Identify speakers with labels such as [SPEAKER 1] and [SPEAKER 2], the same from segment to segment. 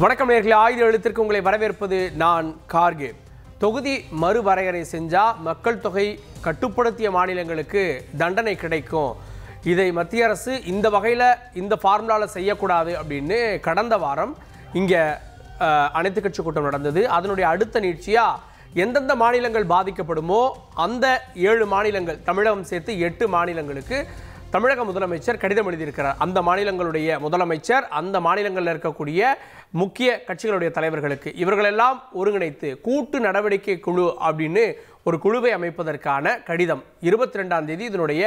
[SPEAKER 1] வணக்கம் நேயர்களே, ஆயுத எழுத்திற்கு உங்களை வரவேற்பது நான் கார்கே. தொகுதி மறுவரையறை செஞ்சா மக்கள் தொகை கட்டுப்படுத்திய மாநிலங்களுக்கு தண்டனை கிடைக்கும். இதை மத்திய அரசு இந்த வகையில் இந்த ஃபார்முலாவில் செய்யக்கூடாது அப்படின்னு கடந்த வாரம் இங்கே அனைத்து கட்சி கூட்டம் நடந்தது. அதனுடைய அடுத்த நீட்சியாக எந்தெந்த மாநிலங்கள் பாதிக்கப்படுமோ அந்த 7 மாநிலங்கள், தமிழகம் சேர்த்து 8 மாநிலங்களுக்கு தமிழக முதலமைச்சர் கடிதம் எழுதியிருக்கிறார். அந்த மாநிலங்களுடைய முதலமைச்சர் அந்த மாநிலங்களில் இருக்கக்கூடிய முக்கிய கட்சிகளுடைய தலைவர்களுக்கு இவர்களெல்லாம் ஒருங்கிணைத்து கூட்டு நடவடிக்கை குழு அப்படின்னு ஒரு குழுவை அமைப்பதற்கான கடிதம் 22ஆம் தேதி இதனுடைய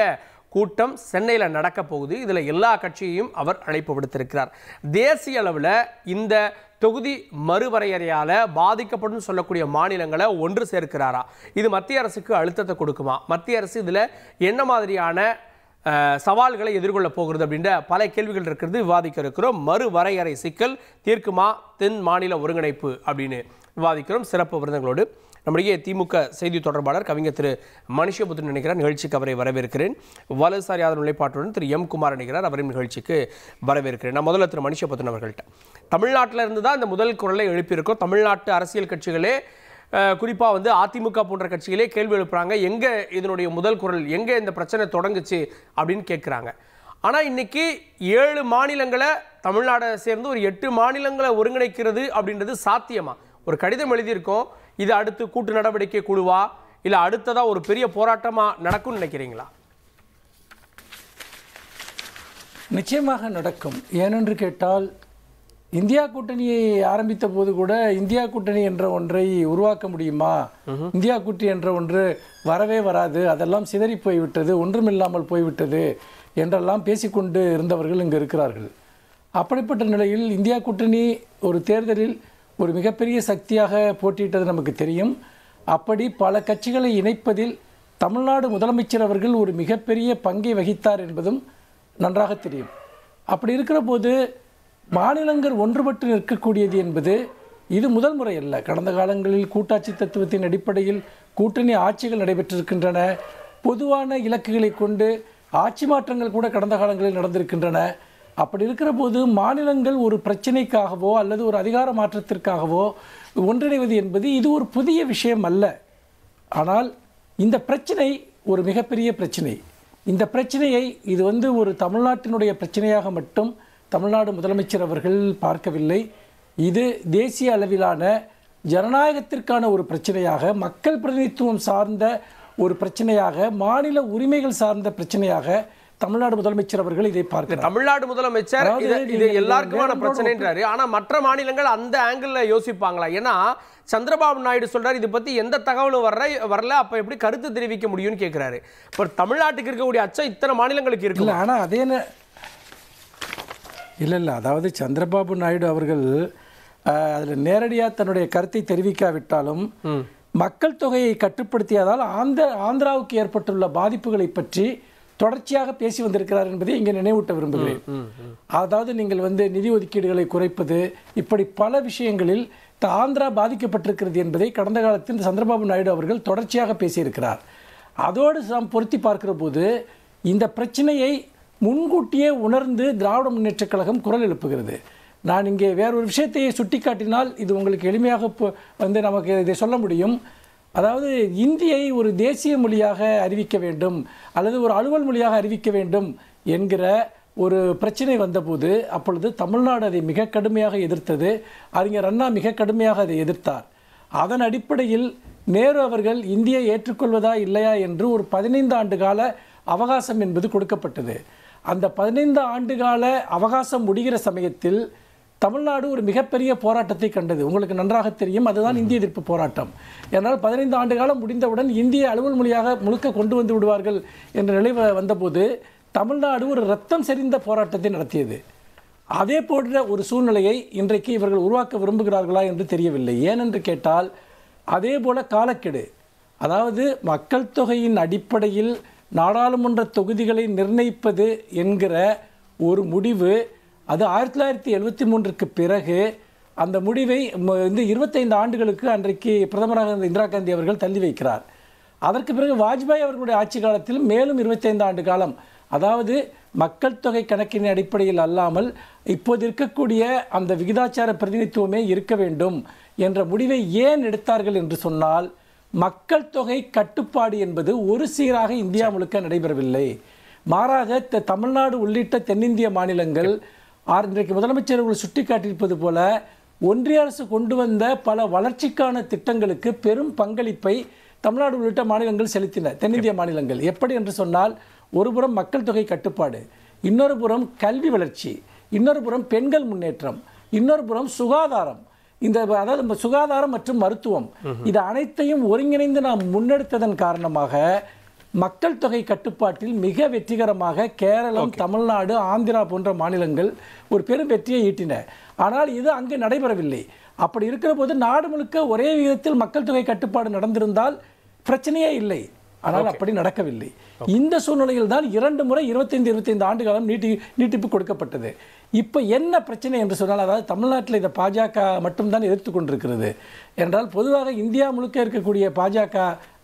[SPEAKER 1] கூட்டம் சென்னையில் நடக்க போகுது. இதில் எல்லா கட்சியையும் அவர் அழைப்பு விடுத்திருக்கிறார். தேசிய அளவில் இந்த தொகுதி மறுவரையறையால் பாதிக்கப்படும் சொல்லக்கூடிய மாநிலங்களை ஒன்று சேர்க்கிறாரா? இது மத்திய அரசுக்கு அழுத்தத்தை கொடுக்குமா? மத்திய அரசு இதில் என்ன மாதிரியான சவால்களை எதிர்கொள்ள போகிறது அப்படின்ற பல கேள்விகள் இருக்கிறது. விவாதிக்க இருக்கிறோம். மறுவரையறை சிக்கல் தீர்க்குமா தென் மாநில ஒருங்கிணைப்பு அப்படின்னு விவாதிக்கிறோம். சிறப்பு விருதுகளோடு நம்முடைய திமுக செய்தி தொடர்பாளர் கவிஞர் திரு மனுஷபுத்திரன் நினைக்கிறார். நிகழ்ச்சிக்கு அவரை வரவேற்கிறேன். வலதுசாரி ஆதரவு நிலைப்பாட்டுடன் திரு எம் குமார் நினைக்கிறார். அவரின் நிகழ்ச்சிக்கு வரவேற்கிறேன். நான் முதல்ல திரு மனுஷபுத்திரன் அவர்கள்ட்ட, தமிழ்நாட்டில் இருந்து தான் இந்த முதல் குரலை எழுப்பியிருக்கோம். தமிழ்நாட்டு அரசியல் கட்சிகளே குறிப்பாக அதிமுக போன்ற கட்சிகளே கேள்வி எழுப்புறாங்க, எங்கே இதனுடைய முதல் குரல், எங்கே இந்த பிரச்சனை தொடங்குச்சு அப்படின்னு கேட்குறாங்க. ஆனால் இன்னைக்கு 7 மாநிலங்களை தமிழ்நாடை சேர்ந்து ஒரு 8 மாநிலங்களை ஒருங்கிணைக்கிறது அப்படின்றது சாத்தியமா? ஒரு கடிதம் எழுதியிருக்கோம். இது அடுத்து கூட்டு நடவடிக்கை குழுவா இல்லை அடுத்ததாக ஒரு பெரிய போராட்டமாக நடக்கும்னு நினைக்கிறீங்களா?
[SPEAKER 2] நிச்சயமாக நடக்கும். ஏனென்று கேட்டால், இந்தியா கூட்டணியை ஆரம்பித்த போது கூட இந்தியா கூட்டணி என்ற ஒன்றை உருவாக்க முடியுமா, இந்தியா கூட்டணி என்ற ஒன்று வரவே வராது, அதெல்லாம் சிதறி போய்விட்டது, ஒன்றுமில்லாமல் போய்விட்டது என்றெல்லாம் பேசிக்கொண்டு இருந்தவர்கள் இங்கு இருக்கிறார்கள். அப்படிப்பட்ட நிலையில் இந்தியா கூட்டணி ஒரு தேர்தலில் ஒரு மிகப்பெரிய சக்தியாக போட்டியிட்டது நமக்கு தெரியும். அப்படி பல கட்சிகளை இணைப்பதில் தமிழ்நாடு முதலமைச்சர் அவர்கள் ஒரு மிகப்பெரிய பங்கை வகித்தார் என்பதும் நன்றாக தெரியும். அப்படி இருக்கிற போது மாநிலங்கள் ஒன்றுபட்டு நிற்கக்கூடியது என்பது இது முதல் முறை அல்ல. கடந்த காலங்களில் கூட்டாட்சி தத்துவத்தின் அடிப்படையில் கூட்டணி ஆட்சிகள் நடைபெற்றிருக்கின்றன. பொதுவான இலக்குகளை கொண்டு ஆட்சி மாற்றங்கள் கூட கடந்த காலங்களில் நடந்திருக்கின்றன. அப்படி இருக்கிற போது மாநிலங்கள் ஒரு பிரச்சனைக்காகவோ அல்லது ஒரு அதிகார மாற்றத்திற்காகவோ ஒன்றிணைவது என்பது இது ஒரு புதிய விஷயம் அல்ல. ஆனால் இந்த பிரச்சனை ஒரு மிகப்பெரிய பிரச்சனை. இந்த பிரச்சனையை இது ஒரு தமிழ்நாட்டினுடைய பிரச்சனையாக மட்டும் தமிழ்நாடு முதலமைச்சர் அவர்கள் பார்க்கவில்லை. இது தேசிய அளவிலான ஜனநாயகத்திற்கான ஒரு பிரச்சனையாக, மக்கள் பிரதிநிதித்துவம் சார்ந்த ஒரு பிரச்சனையாக, மாநில உரிமைகள் சார்ந்த பிரச்சனையாக தமிழ்நாடு முதலமைச்சர் அவர்கள் இதை பார்க்கிறார்.
[SPEAKER 1] தமிழ்நாடு முதலமைச்சர் இது எல்லாருக்குமான பிரச்சனைன்றாரு. ஆனா மற்ற மாநிலங்கள் அந்த ஆங்கிள் யோசிப்பாங்களா? ஏன்னா சந்திரபாபு நாயுடு சொல்றாரு, இது பத்தி எந்த தகவலும் வரல, அப்ப எப்படி கருத்து தெரிவிக்க முடியும்னு கேட்கிறாரு. இப்ப தமிழ்நாட்டுக்கு இருக்கக்கூடிய அச்சம் இத்தனை மாநிலங்களுக்கு இருக்கு.
[SPEAKER 2] ஆனா அதே இல்லை, அதாவது சந்திரபாபு நாயுடு அவர்கள் அதில் நேரடியாக தன்னுடைய கருத்தை தெரிவிக்காவிட்டாலும் மக்கள் தொகையை கட்டுப்படுத்தியதால் ஆந்திராவுக்கு ஏற்பட்டுள்ள பாதிப்புகளை பற்றி தொடர்ச்சியாக பேசி வந்திருக்கிறார் என்பதை இங்கே நினைவூட்ட விரும்புகிறேன். அதாவது நீங்கள் நிதி ஒதுக்கீடுகளை குறைப்பது, இப்படி பல விஷயங்களில் ஆந்திரா பாதிக்கப்பட்டிருக்கிறது என்பதை கடந்த காலத்தில் சந்திரபாபு நாயுடு அவர்கள் தொடர்ச்சியாக பேசியிருக்கிறார். அதோடு நாம் பொருத்தி பார்க்கிற போது இந்த பிரச்சனையை முன்கூட்டியே உணர்ந்து திராவிட முன்னேற்றக் கழகம் குரல் எழுப்புகிறது. நான் இங்கே வேறொரு விஷயத்தையே சுட்டிக்காட்டினால் இது உங்களுக்கு எளிமையாக நமக்கு இதை சொல்ல முடியும். அதாவது இந்தியை ஒரு தேசிய மொழியாக அறிவிக்க வேண்டும் அல்லது ஒரு அலுவல் மொழியாக அறிவிக்க வேண்டும் என்கிற ஒரு பிரச்சனை வந்தபோது அப்பொழுது தமிழ்நாடு அதை மிக கடுமையாக எதிர்த்தது. அறிஞர் அண்ணா மிக கடுமையாக அதை எதிர்த்தார். அதன் அடிப்படையில் நேரு அவர்கள் இந்தியை ஏற்றுக்கொள்வதா இல்லையா என்று ஒரு 15 ஆண்டு கால அவகாசம் என்பது கொடுக்கப்பட்டது. அந்த 15 ஆண்டு கால அவகாசம் முடிகிற சமயத்தில் தமிழ்நாடு ஒரு மிகப்பெரிய போராட்டத்தை கண்டது. உங்களுக்கு நன்றாக தெரியும், அதுதான் இந்திய எதிர்ப்பு போராட்டம். ஏனால் 15 ஆண்டு காலம் முடிந்தவுடன் இந்திய அலுவல் மொழியாக முழுக்க கொண்டு வந்து விடுவார்கள் என்ற நிலை வந்தபோது தமிழ்நாடு ஒரு ரத்தம் செறிந்த போராட்டத்தை நடத்தியது. அதே போன்ற ஒரு சூழ்நிலையை இன்றைக்கு இவர்கள் உருவாக்க விரும்புகிறார்களா என்று தெரியவில்லை. ஏனென்று கேட்டால் அதே போல காலக்கெடு, அதாவது மக்கள் தொகையின் அடிப்படையில் நாடாளுமன்ற தொகுதிகளை நிர்ணயிப்பது என்கிற ஒரு முடிவு, அது 1973க்கு பிறகு அந்த முடிவை 25 ஆண்டுகளுக்கு அன்றைக்கு பிரதமராக இருந்த இந்திரா காந்தி அவர்கள் தள்ளி வைக்கிறார். அதற்கு பிறகு வாஜ்பாய் அவர்களுடைய ஆட்சி காலத்தில் மேலும் 25 ஆண்டு காலம், அதாவது மக்கள் தொகை கணக்கின் அடிப்படையில் அல்லாமல் இப்போது இருக்கக்கூடிய அந்த விகிதாச்சார பிரதிநிதித்துவமே இருக்க வேண்டும் என்ற முடிவை ஏன் எடுத்தார்கள் என்று சொன்னால், மக்கள் தொகை கட்டுப்பாடு என்பது ஒரு சீராக இந்தியா முழுக்க நடைபெறவில்லை. மாறாக தமிழ்நாடு உள்ளிட்ட தென்னிந்திய மாநிலங்கள் இன்றைக்கு முதலமைச்சர் அவர்கள் சுட்டிக்காட்டியிருப்பது போல ஒன்றிய அரசு கொண்டு வந்த பல வளர்ச்சிக்கான திட்டங்களுக்கு பெரும் பங்களிப்பை தமிழ்நாடு உள்ளிட்ட மாநிலங்கள் செலுத்தின. தென்னிந்திய மாநிலங்கள் எப்படி என்று சொன்னால், ஒரு புறம் மக்கள் தொகை கட்டுப்பாடு, இன்னொரு புறம் கல்வி வளர்ச்சி, இன்னொரு புறம் பெண்கள் முன்னேற்றம், இன்னொரு புறம் சுகாதாரம், அதாவது சுகாதாரம் மற்றும் மருத்துவம், இது அனைத்தையும் ஒருங்கிணைந்து நாம் முன்னெடுத்ததன் காரணமாக மக்கள் தொகை கட்டுப்பாட்டில் மிக வெற்றிகரமாக கேரளம், தமிழ்நாடு, ஆந்திரா போன்ற மாநிலங்கள் ஒரு பெரும் வெற்றியை ஈட்டின. ஆனால் இது அங்கு நடைபெறவில்லை. அப்படி இருக்கிற போது நாடு முழுக்க ஒரே விதத்தில் மக்கள் தொகை கட்டுப்பாடு நடந்திருந்தால் பிரச்சனையே இல்லை. ஆனால் அப்படி நடக்கவில்லை. இந்த சூழ்நிலையில் தான் 2 முறை 25 ஆண்டு காலம் நீட்டிப்பு கொடுக்கப்பட்டது. இப்போ என்ன பிரச்சனை என்று சொன்னால், அதாவது தமிழ்நாட்டில் இதை பாஜக மட்டும்தான் எதிர்த்து கொண்டிருக்கிறது என்றால், பொதுவாக இந்தியா முழுக்க இருக்கக்கூடிய பாஜக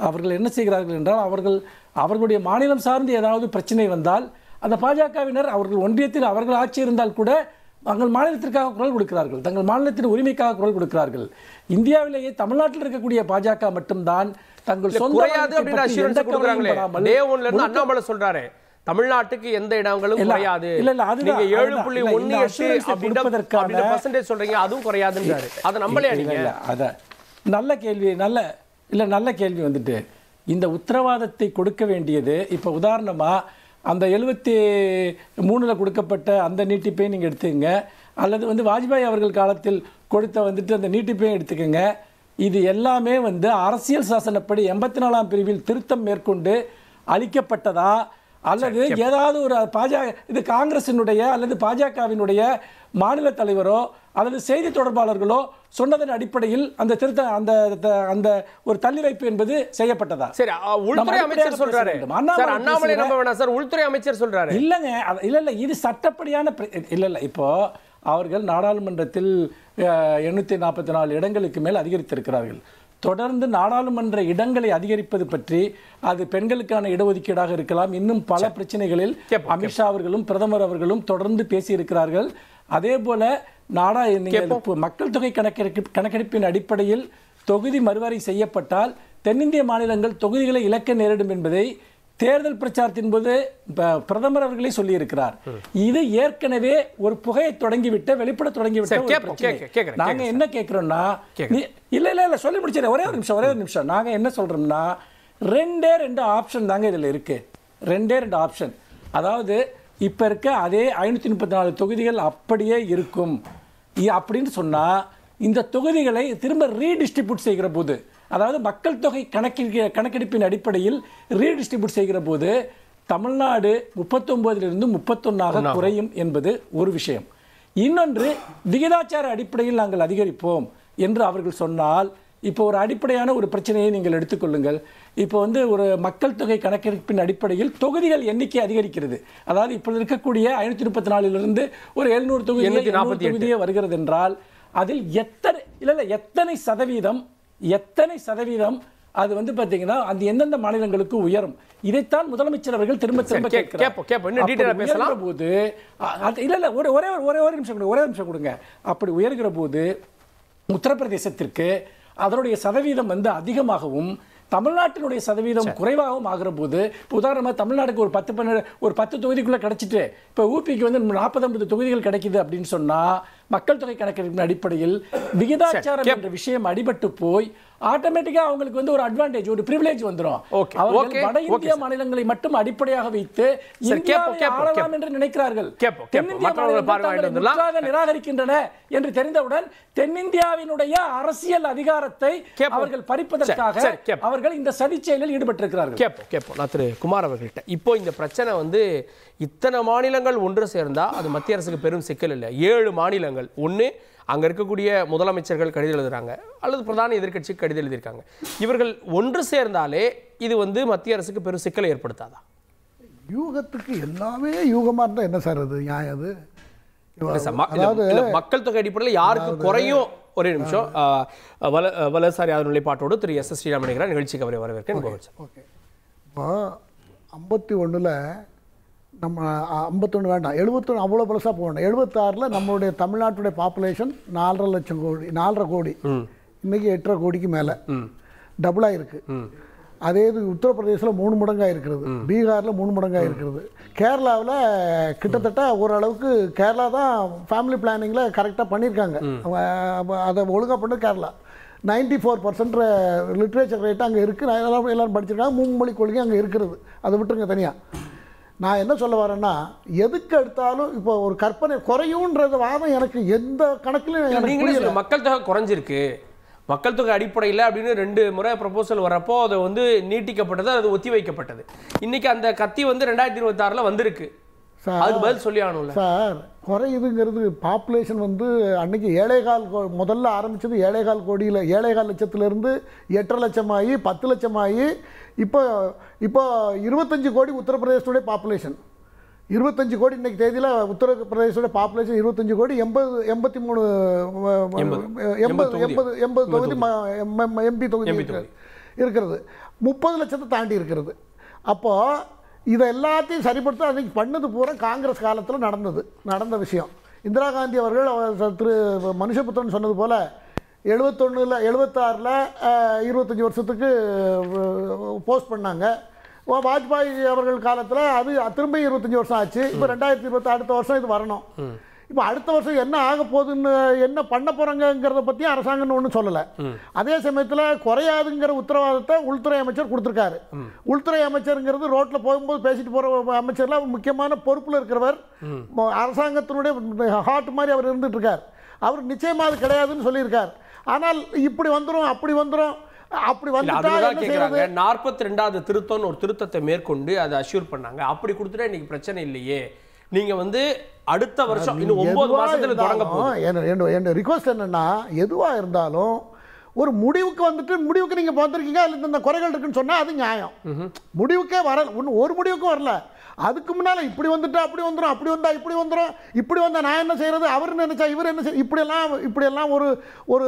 [SPEAKER 2] அவர்கள் என்ன செய்கிறார்கள் என்றால், அவர்களுடைய மாநிலம் சார்ந்து ஏதாவது பிரச்சனை வந்தால் அந்த பாஜகவினர் அவர்கள் ஒன்றியத்தில் அவர்கள் ஆட்சி இருந்தால் கூட தங்கள் மாநிலத்திற்காக குரல் கொடுக்கிறார்கள், தங்கள் மாநிலத்தின் உரிமைக்காக குரல் கொடுக்கிறார்கள். இந்தியாவிலேயே தமிழ்நாட்டில் இருக்கக்கூடிய பாஜக மட்டும்தான் தங்கள் சொந்த
[SPEAKER 1] அண்ணாமலை சொல்றாரு, தமிழ்நாட்டுக்கு எந்த இடங்களும் குறையாது, நீங்க 7.18% சொல்றீங்க, அதுவும் குறையாதுன்றாரு. அதை நம்பலையா நீங்க?
[SPEAKER 2] அத நல்ல கேள்வி வந்துட்டு இந்த உத்தரவாதத்தை கொடுக்க வேண்டியது, இப்ப உதாரணமா அந்த 73ல் கொடுக்கப்பட்ட அந்த நீட்டிப்பை நீங்கள் எடுத்துக்கங்க, அல்லது வாஜ்பாய் அவர்கள் காலத்தில் கொடுத்த அந்த நீட்டிப்பையும் எடுத்துக்கங்க. இது எல்லாமே அரசியல் சாசனப்படி 84ஆம் பிரிவில் திருத்தம் மேற்கொண்டு அளிக்கப்பட்டதா, அல்லது ஏதாவது ஒரு இது காங்கிரசினுடைய அல்லது பாஜகவினுடைய மாநில தலைவரோ அல்லது செய்தி தொடர்பாளர்களோ சொன்னதன் அடிப்படையில் அந்த திருத்தம் அந்த ஒரு தள்ளி வைப்பு என்பது செய்யப்பட்டதா?
[SPEAKER 1] சரி, உள்துறை அமைச்சர் சொல்றாரு. அண்ணாமலை நம்ப வேணாம் சார், உள்துறை அமைச்சர் சொல்றாரு.
[SPEAKER 2] இல்லங்க, இல்ல இது சட்டப்படியான இல்ல. இப்போ அவர்கள் நாடாளுமன்றத்தில் 844 இடங்களுக்கு மேல் அதிகரித்திருக்கிறார்கள். தொடர்ந்து நாடாளுமன்ற இடங்களை அதிகரிப்பது பற்றி, அது பெண்களுக்கான இடஒதுக்கீடாக இருக்கலாம், இன்னும் பல பிரச்சனைகளில் அமித்ஷா அவர்களும் பிரதமர் அவர்களும் தொடர்ந்து பேசியிருக்கிறார்கள். அதே போல மக்கள் தொகை கணக்கெடுப்பின் அடிப்படையில் தொகுதி மறுவரை செய்யப்பட்டால் தென்னிந்திய மாநிலங்கள் தொகுதிகளை இழக்க நேரிடும் என்பதை தேர்தல் பிரச்சாரத்தின் போது பிரதமர் அவர்களே சொல்லி இருக்கிறார். இது ஏற்கனவே ஒரு புகையை தொடங்கிவிட்ட வெளிப்பட தொடங்கிவிட்ட. நாங்க என்ன கேட்கிறோம்னா, இல்ல சொல்லி முடிச்சேன், ஒரே ஒரு நிமிஷம். நாங்க என்ன சொல்றோம்னா, 2 ஆப்ஷன் தாங்க இதுல இருக்கு. 2 ஆப்ஷன். அதாவது இப்ப இருக்க அதே 534 தொகுதிகள் அப்படியே இருக்கும் அப்படின்னு சொன்னா, இந்த தொகுதிகளை திரும்ப ரீடிஸ்ட்ரிபியூட் செய்கிற போது, அதாவது மக்கள் தொகை கணக்கெடுப்பின் அடிப்படையில் ரீடிஸ்ட்ரிபியூட் செய்கிற போது தமிழ்நாடு 39லிருந்து 31 குறையும் என்பது ஒரு விஷயம். இன்னொன்று, விகிதாச்சார அடிப்படையில் நாங்கள் அதிகரிப்போம் என்று அவர்கள் சொன்னால், இப்போ ஒரு அடிப்படையான ஒரு பிரச்சனையை நீங்கள் எடுத்துக்கொள்ளுங்கள். இப்போ ஒரு மக்கள் தொகை கணக்கெடுப்பின் அடிப்படையில் தொகுதிகள் எண்ணிக்கை அதிகரிக்கிறது. அதாவது இப்போது இருக்கக்கூடிய 534லிருந்து ஒரு 700 தொகுதியே வருகிறது என்றால், அதில் எத்தனை சதவீதம் அது பார்த்தீங்கன்னா அந்த எந்தெந்த மாநிலங்களுக்கு உயரும்? இதைத்தான் முதலமைச்சர் அவர்கள் திரும்ப கேட்கிற போது, ஒரே நிமிஷம் கொடுங்க. அப்படி உயர்கிற போது உத்தரப்பிரதேசத்திற்கு அதனுடைய சதவீதம் அதிகமாகவும் தமிழ்நாட்டினுடைய சதவீதம் குறைவாகவும் ஆகிற போது, உதாரணமாக தமிழ்நாட்டுக்கு ஒரு 10 தொகுதிக்குள்ள கிடைச்சிட்டு இப்போ ஊபிக்கு 40-50 தொகுதிகள் கிடைக்குது அப்படின்னு சொன்னா, மக்கள் தொகை கணக்கெடுப்பின் அடிப்படையில் விகிதாச்சாரம் என்ற விஷயம் அடிபட்டு போய் ஆட்டோமேட்டிக்கா அவங்களுக்கு ஒரு அட்வான்டேஜ், ஒரு பிரிவிலேஜ் வந்துடும். அவர்கள் வட இந்திய மாநிலங்களை மட்டும் அடிப்படையாக வைத்து இந்தியாவை ஆளலாம் என்று நினைக்கிறார்கள். நிராகரிக்கின்றன என்று தெரிந்தவுடன் தென்னிந்தியாவினுடைய அரசியல் அதிகாரத்தை அவர்கள் பறிப்பதற்காக அவர்கள் இந்த சதி செயலில் ஈடுபட்டிருக்கிறார்கள்.
[SPEAKER 1] திரு குமார் அவர்கள்ட்ட இப்போ இந்த பிரச்சனை இத்தனை மாநிலங்கள் ஒன்று சேர்ந்தா அது மத்திய அரசுக்கு பெரும் சிக்கல் இல்லை. 7 மாநிலங்கள், ஒன்று அங்கே இருக்கக்கூடிய முதலமைச்சர்கள் கடிதம் எழுதுறாங்க, அல்லது பிரதான எதிர்க்கட்சி கடிதம் எழுதியிருக்காங்க. இவர்கள் ஒன்று சேர்ந்தாலே இது மத்திய அரசுக்கு பெரும் சிக்கலை ஏற்படுத்தாதா?
[SPEAKER 3] யூகத்துக்கு எல்லாமே யூகமாக இருந்தால் என்ன சார் அது நியாயம்?
[SPEAKER 1] அது மக்கள் தொகை அடிப்படையில் யாருக்கு குறையும்? ஒரே நிமிஷம். வலதுசாரி ஆதரவு நிலைப்பாட்டோடு திரு எஸ் ஸ்ரீராமன் நிகழ்ச்சிக்கு அவரை வரவேற்கிறேன்.
[SPEAKER 3] ஓகே, இப்போ 51ல் நம்ம 51 வேண்டாம், 71 அவ்வளோ பழசாக போகணும். 76ல் நம்மளுடைய தமிழ்நாட்டுடைய பாப்புலேஷன் 4.5 லட்சம் கோடி, 4.5 கோடி, இன்னைக்கு 8.5 கோடிக்கு மேலே டபுளாக இருக்கு. அதே இது உத்தரப்பிரதேசில் 3 மடங்காக இருக்கிறது, பீகாரில் 3 மடங்காக இருக்கிறது, கேரளாவில் கிட்டத்தட்ட ஓரளவுக்கு கேரளா தான் ஃபேமிலி பிளானிங்கில் கரெக்டாக பண்ணியிருக்காங்க. அதை ஒழுங்காக பண்ண கேரளா 94% லிட்ரேச்சர் ரேட்டு அங்கே இருக்குது. எல்லாரும் படிச்சிருக்காங்க. 3 மொழி கொள்கை அங்கே இருக்கிறது. அதை விட்டுருங்க தனியாக. நான் என்ன சொல்ல வரேன்னா, எதுக்கு எடுத்தாலும் இப்போ ஒரு கற்பனை குறையும்ன்றது வாதம் எனக்கு எந்த கணக்கிலும்.
[SPEAKER 1] மக்கள் தொகை குறைஞ்சிருக்கு, மக்கள் தொகை அடிப்படையில் அப்படின்னு 2 முறை ப்ரொபோசல் வரப்போ அதை வந்து நீட்டிக்கப்பட்டது, அது ஒத்தி வைக்கப்பட்டது. இன்னைக்கு அந்த கத்தி வந்து 2026ல் வந்திருக்கு. அதுக்கு பதில் சொல்லி ஆகணும்ல
[SPEAKER 3] சார். குறையுதுங்கிறது பாப்புலேஷன் வந்து அன்னைக்கு 7.25 முதல்ல ஆரம்பிச்சது 7.25 கோடியில், 7.25 லட்சத்திலிருந்து 8.5 லட்சமாகி 10 லட்சமாகி இப்போ 25 கோடி உத்தரப்பிரதேசத்துடைய பாப்புலேஷன். 25 கோடி இன்னைக்கு தேதியில் உத்தரப்பிரதேசோட பாப்புலேஷன் 25 கோடி, 83 தொகுதி எம்பி தொகுதி இருக்கிறது, 30 லட்சத்தை தாண்டி இருக்கிறது. அப்போது இதை எல்லாத்தையும் சரிப்படுத்த அன்றைக்கி பண்ணது பூரா காங்கிரஸ் காலத்தில் நடந்த விஷயம். இந்திரா காந்தி அவர்கள் திரு மனுஷபுத்திரன் சொன்னது போல் 71ல் 76ல் 25 வருஷத்துக்கு போஸ்ட் பண்ணாங்க. வாஜ்பாய் அவர்கள் காலத்தில் அது திரும்ப 25 வருஷம் ஆச்சு. இப்போ 2020 அடுத்த வருஷம் இது வரணும். இப்போ அடுத்த வருஷம் என்ன ஆக போகுதுன்னு, என்ன பண்ண போகிறாங்கிறத பற்றி அரசாங்கம் ஒன்றும் சொல்லலை. அதே சமயத்தில் குறையாதுங்கிற உத்தரவாதத்தை உள்துறை அமைச்சர் கொடுத்துருக்காரு. உள்துறை அமைச்சருங்கிறது ரோட்டில் போகும்போது பேசிட்டு போகிற அமைச்சர்லாம் முக்கியமான பொறுப்பில் இருக்கிறவர், அரசாங்கத்தினுடைய ஹார்ட் மாதிரி அவர் இருந்துட்டு இருக்கார். அவர் நிச்சயமாக அது கிடையாதுன்னு சொல்லியிருக்கார். ஆனால் இப்படி வந்துடும் அப்படி வந்துடும் அப்படி வந்து
[SPEAKER 1] 42வது திருத்தம் ஒரு திருத்தத்தை மேற்கொண்டு அதை அஷ்யூர் பண்ணாங்க. அப்படி கொடுத்துட்டா இன்னைக்கு பிரச்சனை இல்லையே, நீங்க வந்து அடுத்த வருஷம் இன்னும் 9 மாசத்துல தொடங்க போகுது.
[SPEAKER 3] என்னோட ரிக்வெஸ்ட் என்னன்னா, எதுவா இருந்தாலும் ஒரு முடிவுக்கு வந்துட்டு முடிவுக்கு நீங்க வந்திருக்கீங்க, அதுல இந்த குறைகள் இருக்குன்னு சொன்னா அது நியாயம். முடிவுக்கே வரல, ஒரு முடிவுக்கும் வரல. அதுக்கு முன்னால இப்படி வந்துட்டு அப்படி வந்துடும், அப்படி வந்தா இப்படி வந்துடும், இப்படி வந்தா நான் என்ன செய்யறது, அவர் நினைச்சா இவர் என்ன செய்ய, இப்படியெல்லாம் ஒரு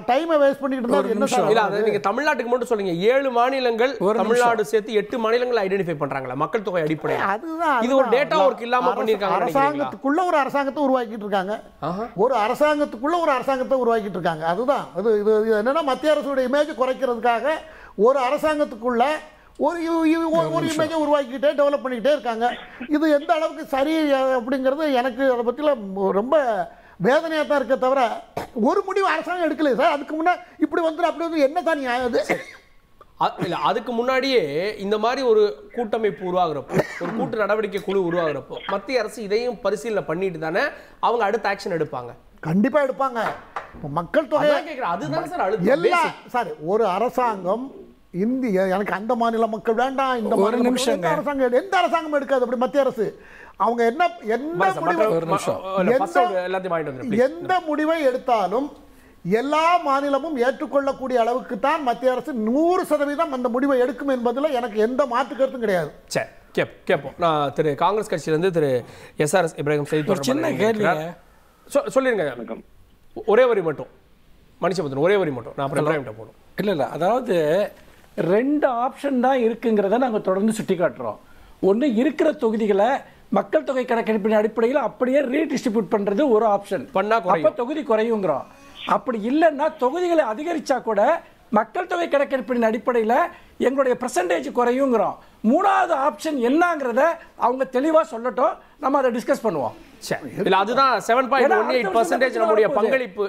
[SPEAKER 3] டைமை வேஸ்ட் பண்ணிட்டு இருந்தா என்ன சார்?
[SPEAKER 1] இல்ல, அதை நீங்க தமிழ்நாட்டுக்கு மட்டும் சொல்லுங்க. 7 மாநிலங்கள் தமிழ்நாடு சேர்த்து 8 மாநிலங்கள் ஐடென்டிஃபை பண்றாங்களா மக்கள் தொகை அடிப்படையில்?
[SPEAKER 3] அதுதான்
[SPEAKER 1] இது ஒரு டேட்டா ஒர்க் இல்லாம பண்ணிருக்காங்க.
[SPEAKER 3] அரசாங்கத்துக்குள்ள ஒரு அரசாங்கத்தை உருவாக்கிட்டு இருக்காங்க, ஒரு அரசாங்கத்துக்குள்ள ஒரு அரசாங்கத்தை உருவாக்கிட்டு இருக்காங்க. அதுதான் இது என்னன்னா, மத்திய அரசுடைய இமேஜ் குறைக்கிறதுக்காக ஒரு அரசாங்கத்துக்குள்ள ஒரு இமேஜை உருவாக்கிட்டே டெவலப் பண்ணிக்கிட்டே இருக்காங்க. இது எந்த அளவுக்கு சரி அப்படிங்கிறது எனக்கு அதை பற்றிலாம் ரொம்ப வேதனையாக தான் இருக்க தவிர ஒரு முடிவு அரசாங்கம் எடுக்கலையே சார். அதுக்கு முன்னாடி இப்படி வந்துடும் அப்படி வந்து என்ன தான் நியாயம்?
[SPEAKER 1] இல்லை, அதுக்கு முன்னாடியே இந்த மாதிரி ஒரு கூட்டமைப்பு உருவாகிறப்போ, ஒரு கூட்டு நடவடிக்கை குழு உருவாகிறப்போ மத்திய அரசு இதையும் பரிசீலனை பண்ணிட்டு தானே அவங்க அடுத்த ஆக்ஷன் எடுப்பாங்க.
[SPEAKER 3] கண்டிப்பா எடுப்பாங்க. மக்கள் தொகை
[SPEAKER 1] அதுதான் சார்
[SPEAKER 3] எல்லாம் சார். ஒரு அரசாங்கம் இந்திய எனக்கு அந்த மாநில மக்கள் வேண்டாம், இந்த அரசாங்கம் எந்த அரசாங்கம் எடுக்காது. அப்படி மத்திய அரசு அவங்க எந்த முடிவை எடுத்தாலும் எல்லா மாநிலமும் ஏற்றுக்கொள்ளக்கூடிய அளவுக்கு தான் மத்திய அரசு 100% அந்த முடிவை எடுக்கும் என்பதில் எனக்கு எந்த மாற்று கருத்தும் கிடையாது.
[SPEAKER 1] சரி, கேட்போம். நான் திரு காங்கிரஸ் கட்சியிலிருந்து திரு SRS இப்ராஹிம் சொல்லிருங்க. ஒரே வரி மட்டும் மனுஷபுத்திரன், ஒரே வரி மட்டும். நான் அப்புறம் இப்ராஹிம் போகணும்.
[SPEAKER 2] இல்லை, அதாவது 2 ஆப்ஷன் தான் இருக்குங்கிறத நாங்கள் தொடர்ந்து சுட்டி காட்டுறோம். ஒன்று, இருக்கிற தொகுதிகளை மக்கள் தொகை கணக்கெடுப்பின் அடிப்படையில் அப்படியே ரீடிஸ்ட்ரிபியூட் பண்ணுறது ஒரு ஆப்ஷன், அப்போ தொகுதி குறையுங்கிறோம். அப்படி இல்லைன்னா தொகுதிகளை அதிகரிச்சா கூட மக்கள் தொகை கணக்கெடுப்பின் அடிப்படையில் எங்களுடைய பெர்சன்டேஜ் குறையுங்கிறோம். 3வது ஆப்ஷன் என்னங்கிறத அவங்க தெளிவாக சொல்லட்டும், நம்ம அதை டிஸ்கஸ் பண்ணுவோம்.
[SPEAKER 1] அதுதான் 7.18% நம்முடைய பங்களிப்பு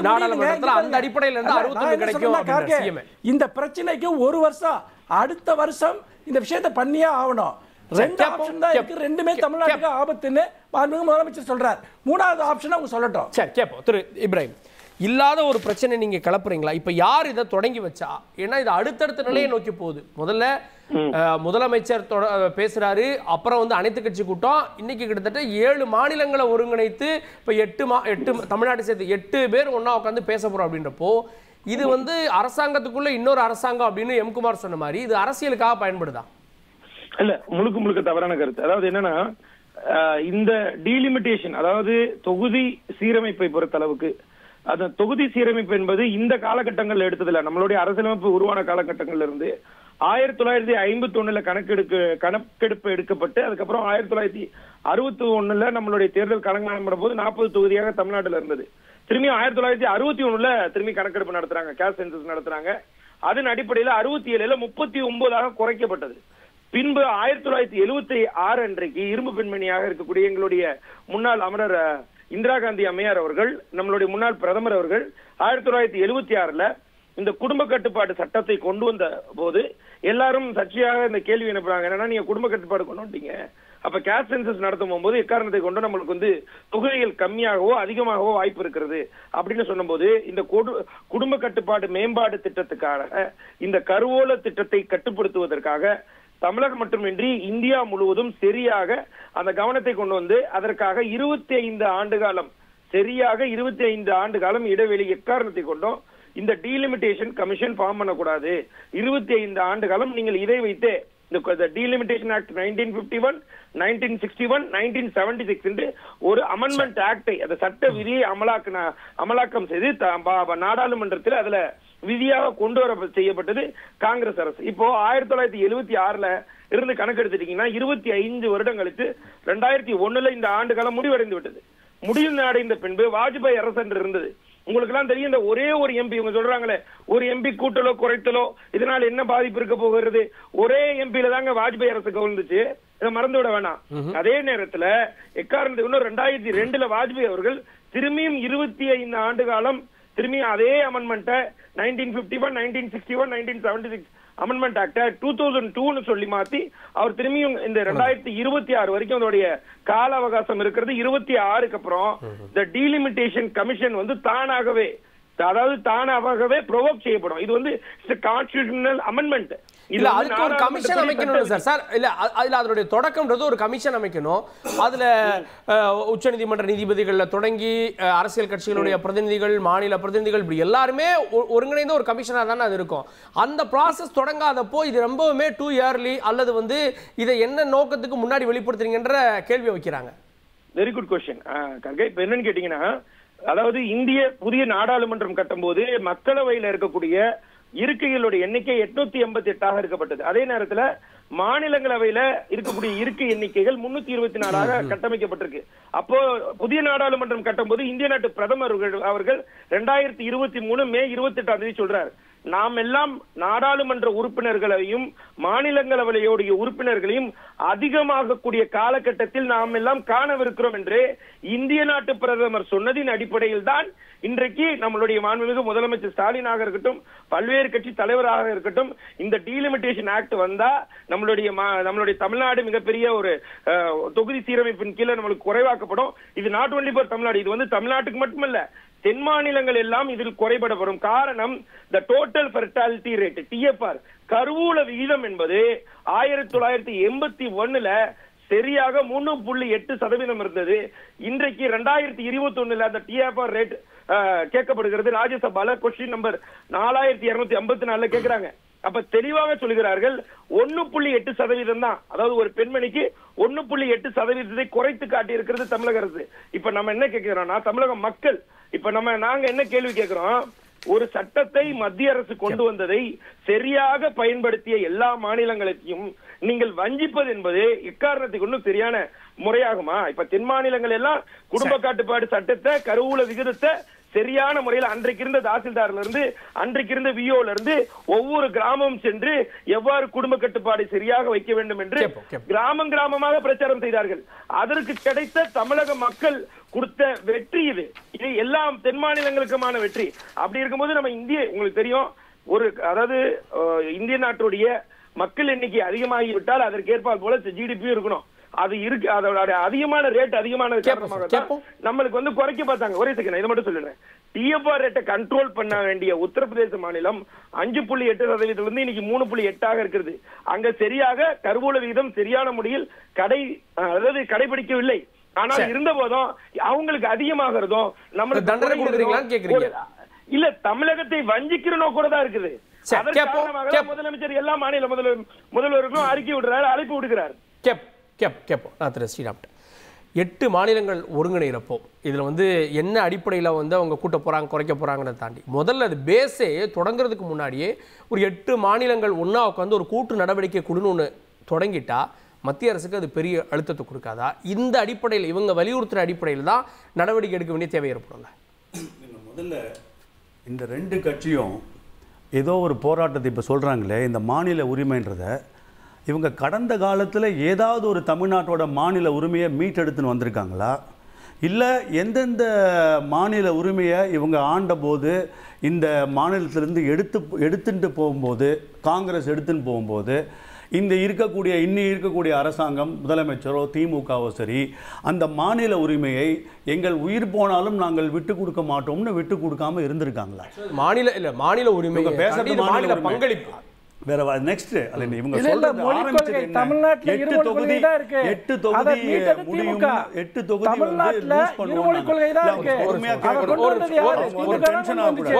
[SPEAKER 1] நாடாளுமன்றத்தில் அந்த அடிப்படையில் இருந்து 61 கிடைக்கும்.
[SPEAKER 2] இந்த பிரச்சனைக்கு 1 வருஷம், அடுத்த வருஷம் இந்த விஷயத்தை பண்ணியே ஆகணும். 2 ஆப்ஷன் தான் இருக்கு, ரெண்டுமே தமிழ்நாட்டுக்கு ஆபத்துன்னு முதலமைச்சர் சொல்றார். 3வது ஆப்ஷன் அவங்க சொல்லட்டும்.
[SPEAKER 1] சரி, கேட்போம். திரு இப்ராஹிம், இல்லாத ஒரு பிரச்சனை நீங்க கிளப்புறீங்களா? இப்ப யார் இதை தொடங்கி வச்சா? ஏன்னா இது அடுத்தடுத்த நிலையை நோக்கி போகுது. முதல்ல முதலமைச்சர் பேசுறாரு, அப்புறம் வந்து அனைத்து கட்சி கூட்டம். இன்னைக்கு கிட்டத்தட்ட 7 மாநிலங்களை ஒருங்கிணைத்து இப்ப 8 தமிழ்நாட்டை சேர்த்து 8 பேர் ஒன்னா உட்காந்து பேச போறோம் அப்படின்றப்போ, இது வந்து அரசாங்கத்துக்குள்ள இன்னொரு அரசாங்கம் அப்படின்னு எம் குமார் சொன்ன மாதிரி இது அரசியலுக்காக பயன்படுதா?
[SPEAKER 4] இல்ல, முழுக்க தவறான கருத்து. அதாவது என்னன்னா, இந்த டீலிமிட்டேஷன், அதாவது தொகுதி சீரமைப்பை பொறுத்த அளவுக்கு, அந்த தொகுதி சீரமைப்பு என்பது இந்த காலகட்டங்கள்ல எடுத்ததில்ல. நம்மளுடைய அரசியலமைப்பு உருவான காலகட்டங்கள்ல இருந்து 1951 கணக்கெடுப்பு எடுக்கப்பட்டு அதுக்கப்புறம் 1961 நம்மளுடைய தேர்தல் கணக்கான போது 40 தொகுதியாக தமிழ்நாட்டில் இருந்தது. திரும்பி 1961 திரும்பி கணக்கெடுப்பு நடத்துறாங்க, கேஸ்ட் சென்சஸ் நடத்துறாங்க. அதன் அடிப்படையில் 67 39 குறைக்கப்பட்டது. பின்பு 1976 அன்றைக்கு இரும்பு பெண்மணியாக இருக்கக்கூடிய எங்களுடைய முன்னாள் அமரர் இந்திரா காந்தி அம்மையார் அவர்கள், நம்மளுடைய முன்னாள் பிரதமர் அவர்கள் 1976 இந்த குடும்ப கட்டுப்பாடு சட்டத்தை கொண்டு வந்த போது எல்லாரும் சர்ச்சையாக இந்த கேள்வி எழுப்புறாங்க. என்னன்னா, நீங்க குடும்ப கட்டுப்பாடு கொண்டு வந்துட்டீங்க, அப்ப கேஸ்ட் சென்சஸ் நடத்தும் போது எக்காரணத்தை கொண்டு நம்மளுக்கு தொகைகள் கம்மியாகவோ அதிகமாகவோ வாய்ப்பு இருக்கிறது அப்படின்னு சொன்னபோது இந்த குடும்ப கட்டுப்பாடு மேம்பாடு திட்டத்துக்காக இந்த கருவூல திட்டத்தை கட்டுப்படுத்துவதற்காக தமிழகம் மட்டுமின்றி இந்தியா முழுவதும் சரியாக அந்த கவனத்தை கொண்டு வந்து அதற்காக 25 ஆண்டு காலம், சரியாக 25 ஆண்டு காலம் இடைவெளி எக்காரணத்தை கொண்டோம் இந்த டீலிமிட்டேஷன் கமிஷன் ஃபார்ம் பண்ணக்கூடாது. 25 ஆண்டு காலம் நீங்கள் இதை வைத்தே இந்த டீலிமிட்டேஷன் ஆக்ட் 1951, 1961, 1976 ஒரு அமெண்ட்மெண்ட் ஆக்டை அந்த சட்ட விதியை அமலாக்கம் செய்து நாடாளுமன்றத்தில் அதுல விதியாக கொண்டு வர செய்யப்பட்டது காங்கிரஸ் அரசு. இப்போ 1976 இருந்து கணக்கெடுத்துட்டீங்கன்னா 25 வருடம் கழித்து 2001 இந்த ஆண்டு காலம் முடிவடைந்து விட்டது. முடிவடைந்த பின்பு வாஜ்பாய் அரசு என்று இருந்தது. உங்களுக்கு எல்லாம் தெரியும், இந்த ஒரே ஒரு எம்பி இவங்க சொல்றாங்களே, ஒரு எம்பி கூட்டலோ குறைத்தலோ இதனால என்ன பாதிப்பு இருக்க போகிறது, ஒரே எம்பியில தாங்க வாஜ்பாய் அரசு கவுந்துச்சு, இதை மறந்து விட வேணாம். அதே நேரத்துல எக்காரணத்துக்கு 2002 வாஜ்பாய் அவர்கள் திரும்பியும் 25 ஆண்டு காலம் திரும்பி அதே அமெண்ட்மெண்ட்டை 1951, 1961, 1976 அமெண்ட்மெண்ட் ஆக்ட 2002 சொல்லி மாத்தி அவர் திரும்பியும் இந்த 2026 வரைக்கும் அதோடைய கால அவகாசம் இருக்கிறது. 26க்கு அப்புறம் இந்த டீலிமிட்டேஷன் கமிஷன் தானாகவே, அதாவது தானாகவே ப்ரொவோக் செய்யப்படும். இது கான்ஸ்டிடியூஷனல் அமெண்ட்மெண்ட்.
[SPEAKER 1] இல்ல அதுக்கு ஒரு கமிஷன் அமைக்கணும் சார். இல்ல அதுல அதனுடைய தொடக்கம்ன்றது ஒரு கமிஷன் அமைக்கணும். அதுல உச்சநீதிமன்ற நீதிபதிகள்ல தொடங்கி அரசியல் கட்சிகளுடைய பிரதிநிதிகள், மாநில பிரதிநிதிகள், இப்படி எல்லாருமே ஒருங்கிணைந்த ஒரு கமிஷனா தானே அது இருக்கும். அந்த ப்ராசஸ் தொடங்காதப்போ இது ரொம்பவுமே டூ இயர்லி அல்லது இதை என்ன நோக்கத்துக்கு முன்னாடி வெளிப்படுத்துறீங்கன்ற கேள்வி வைக்கிறாங்க.
[SPEAKER 4] Very good question கர்கே. இப்ப என்னன்னு கேட்டீங்கன்னா, அதாவது இந்திய புதிய நாடாளுமன்றம் கட்டும் போது மக்களவையில் இருக்கக்கூடிய இருக்கைகளுடைய எண்ணிக்கை 888 இருக்கப்பட்டது. அதே நேரத்துல மாநிலங்களவையில இருக்கக்கூடிய இருக்கை எண்ணிக்கைகள் 324 கட்டமைக்கப்பட்டிருக்கு. அப்போ புதிய நாடாளுமன்றம் கட்டும் போது இந்திய நாட்டு பிரதமர் அவர்கள் 2023 மே 28 சொல்றாரு, நாம் எல்லாம் நாடாளுமன்ற உறுப்பினர்களையும் மாநிலங்களவையுடைய உறுப்பினர்களையும் அதிகமாக கூடிய காலகட்டத்தில் நாம் எல்லாம் காணவிருக்கிறோம் என்று இந்திய நாட்டு பிரதமர் சொன்னதின் அடிப்படையில் தான் இன்றைக்கு நம்மளுடைய மாண்புமிகு முதலமைச்சர் ஸ்டாலினாக இருக்கட்டும், பல்வேறு கட்சி தலைவராக இருக்கட்டும், இந்த டீலிமிட்டேஷன் ஆக்ட் வந்தா நம்மளுடைய தமிழ்நாடு மிகப்பெரிய ஒரு தொகுதி சீரமைப்பின் கீழே நம்மளுக்கு குறைவாக்கப்படும். இது நாட் ஒன்லி ஃபார் தமிழ்நாடு, இது தமிழ்நாட்டுக்கு மட்டுமல்ல, தென் மாநிலங்கள் எல்லாம் இதில் குறைபடப்படும். காரணம் the total fertility rate TFR கருவூல விகிதம் என்பது 1981 சரியாக 3.8% இருந்தது. இன்றைக்கு 2021 அந்த TFR ரேட் கேட்கப்படுகிறது. ராஜ்யசபால கொஸ்டின் நம்பர் 4254 கேட்கிறாங்க. அப்ப தெளிவாக சொல்கிறார்கள் 1.8% தான். அதாவது ஒரு பெண்மணிக்கு 1.8% குறைத்து காட்டி இருக்கிறது தமிழக அரசு. இப்ப நம்ம என்ன கேட்கிறோம்னா, தமிழக மக்கள் இப்ப நாங்க என்ன கேள்வி கேட்கிறோம், ஒரு சட்டத்தை மத்திய அரசு கொண்டு வந்ததை சரியாக பயன்படுத்திய எல்லா மாநிலங்களையும் நீங்கள் வஞ்சிப்பது என்பது எக்காரணத்தை கொண்டு சரியான முறையாகுமா? இப்ப தென் மாநிலங்கள் எல்லாம் குடும்ப கட்டுப்பாடு சட்டத்தை, கருவூல விகிதத்தை சரியான முறையில் அன்றைக்கு இருந்த தாசில்தார்ல இருந்து, அன்றைக்கு இருந்த விஓல இருந்து ஒவ்வொரு கிராமம் சென்று எவ்வாறு குடும்ப கட்டுப்பாடு சரியாக வைக்க வேண்டும் என்று கிராமமாக பிரச்சாரம் செய்தார்கள். அதற்கு கிடைத்த தமிழக மக்கள் கொடுத்த வெற்றி இது. இது எல்லாம் தென் மாநிலங்களுக்குமான வெற்றி. அப்படி இருக்கும்போது நம்ம உங்களுக்கு தெரியும், அதாவது இந்திய நாட்டுடைய மக்கள் எண்ணிக்கை அதிகமாகிவிட்டால் அதற்கேற்பால் போல ஜிடிபி இருக்கணும். அது இருக்கு, அதோட அதிகமான ரேட் அதிகமான நம்மளுக்கு குறைக்க பார்த்தாங்க. ஒரே செகண்ட் இதை மட்டும் சொல்லிடுறேன். டிஎஃப்ஆர் ரேட்டை கண்ட்ரோல் பண்ண வேண்டிய உத்தரப்பிரதேச மாநிலம் 5.8% இன்னைக்கு 3.8 இருக்கிறது. அங்க சரியாக கருவூல விகிதம் சரியான முறையில் கடைபிடிக்கவில்லை. ஆனால் இருந்த போதும் அவங்களுக்கு அதிகமாகிறதும் நம்மளுக்கு தண்டனை கொடுக்குறீங்களான்னு கேக்குறீங்க. இல்ல, தமிழகத்தை வஞ்சிக்கிற நோக்கோட தான் இருக்குது. முதலமைச்சர் எல்லா மாநில முதல்வர்களும் அறிக்கை விடுறாரு, அழைப்பு விடுகிறார்.
[SPEAKER 1] கேப்போம் நான் திரு ஸ்ரீராம். 8 மாநிலங்கள் ஒருங்கிணைகிறப்போ இதில் வந்து என்ன அடிப்படையில் வந்து அவங்க கூட்ட போகிறாங்க குறைக்க போகிறாங்கன்னு தாண்டி முதல்ல அது பேஸே தொடங்குறதுக்கு முன்னாடியே ஒரு 8 மாநிலங்கள் ஒன்றா உட்காந்து ஒரு கூட்டு நடவடிக்கை குழுன்னு ஒன்று தொடங்கிட்டா மத்திய அரசுக்கு அது பெரிய அழுத்தத்தை கொடுக்காதா? இந்த அடிப்படையில் இவங்க வலியுறுத்துகிற அடிப்படையில் தான் நடவடிக்கை எடுக்க வேண்டிய தேவை ஏற்படும்ல.
[SPEAKER 5] முதல்ல இந்த 2 கட்சியும் ஏதோ ஒரு போராட்டத்தை இப்போ சொல்கிறாங்களே, இந்த மாநில உரிமைன்றதை இவங்க கடந்த காலத்தில் ஏதாவது ஒரு தமிழ்நாட்டோட மாநில உரிமையை மீட்டெடுத்துன்னு வந்திருக்காங்களா? இல்லை எந்தெந்த மாநில உரிமையை இவங்க ஆண்டபோது இந்த மாநிலத்திலேருந்து எடுத்துட்டு போகும்போது காங்கிரஸ் எடுத்துன்னு போகும்போது இன்னி இருக்கக்கூடிய அரசாங்கம் முதலமைச்சரோ திமுகவோ சரி அந்த மாநில உரிமையை எங்கள் உயிர் போனாலும் நாங்கள் விட்டு கொடுக்க மாட்டோம்னு விட்டு கொடுக்காம இருந்திருக்காங்களா?
[SPEAKER 1] மாநில உரிமை பேசுறது மாநில பங்களிப்பு
[SPEAKER 5] வேற நெக்ஸ்ட் அல்ல இவங்க சொல்றது ஆரம்பிச்சது
[SPEAKER 2] தமிழ்நாட்டுல
[SPEAKER 5] 8 தொகுதி முடியும் 8 தொகுதி வந்து லூஸ் பண்ணுவாங்க. பொறுமையா கேட்கணும். ஒரு டென்ஷன் ஆகுது.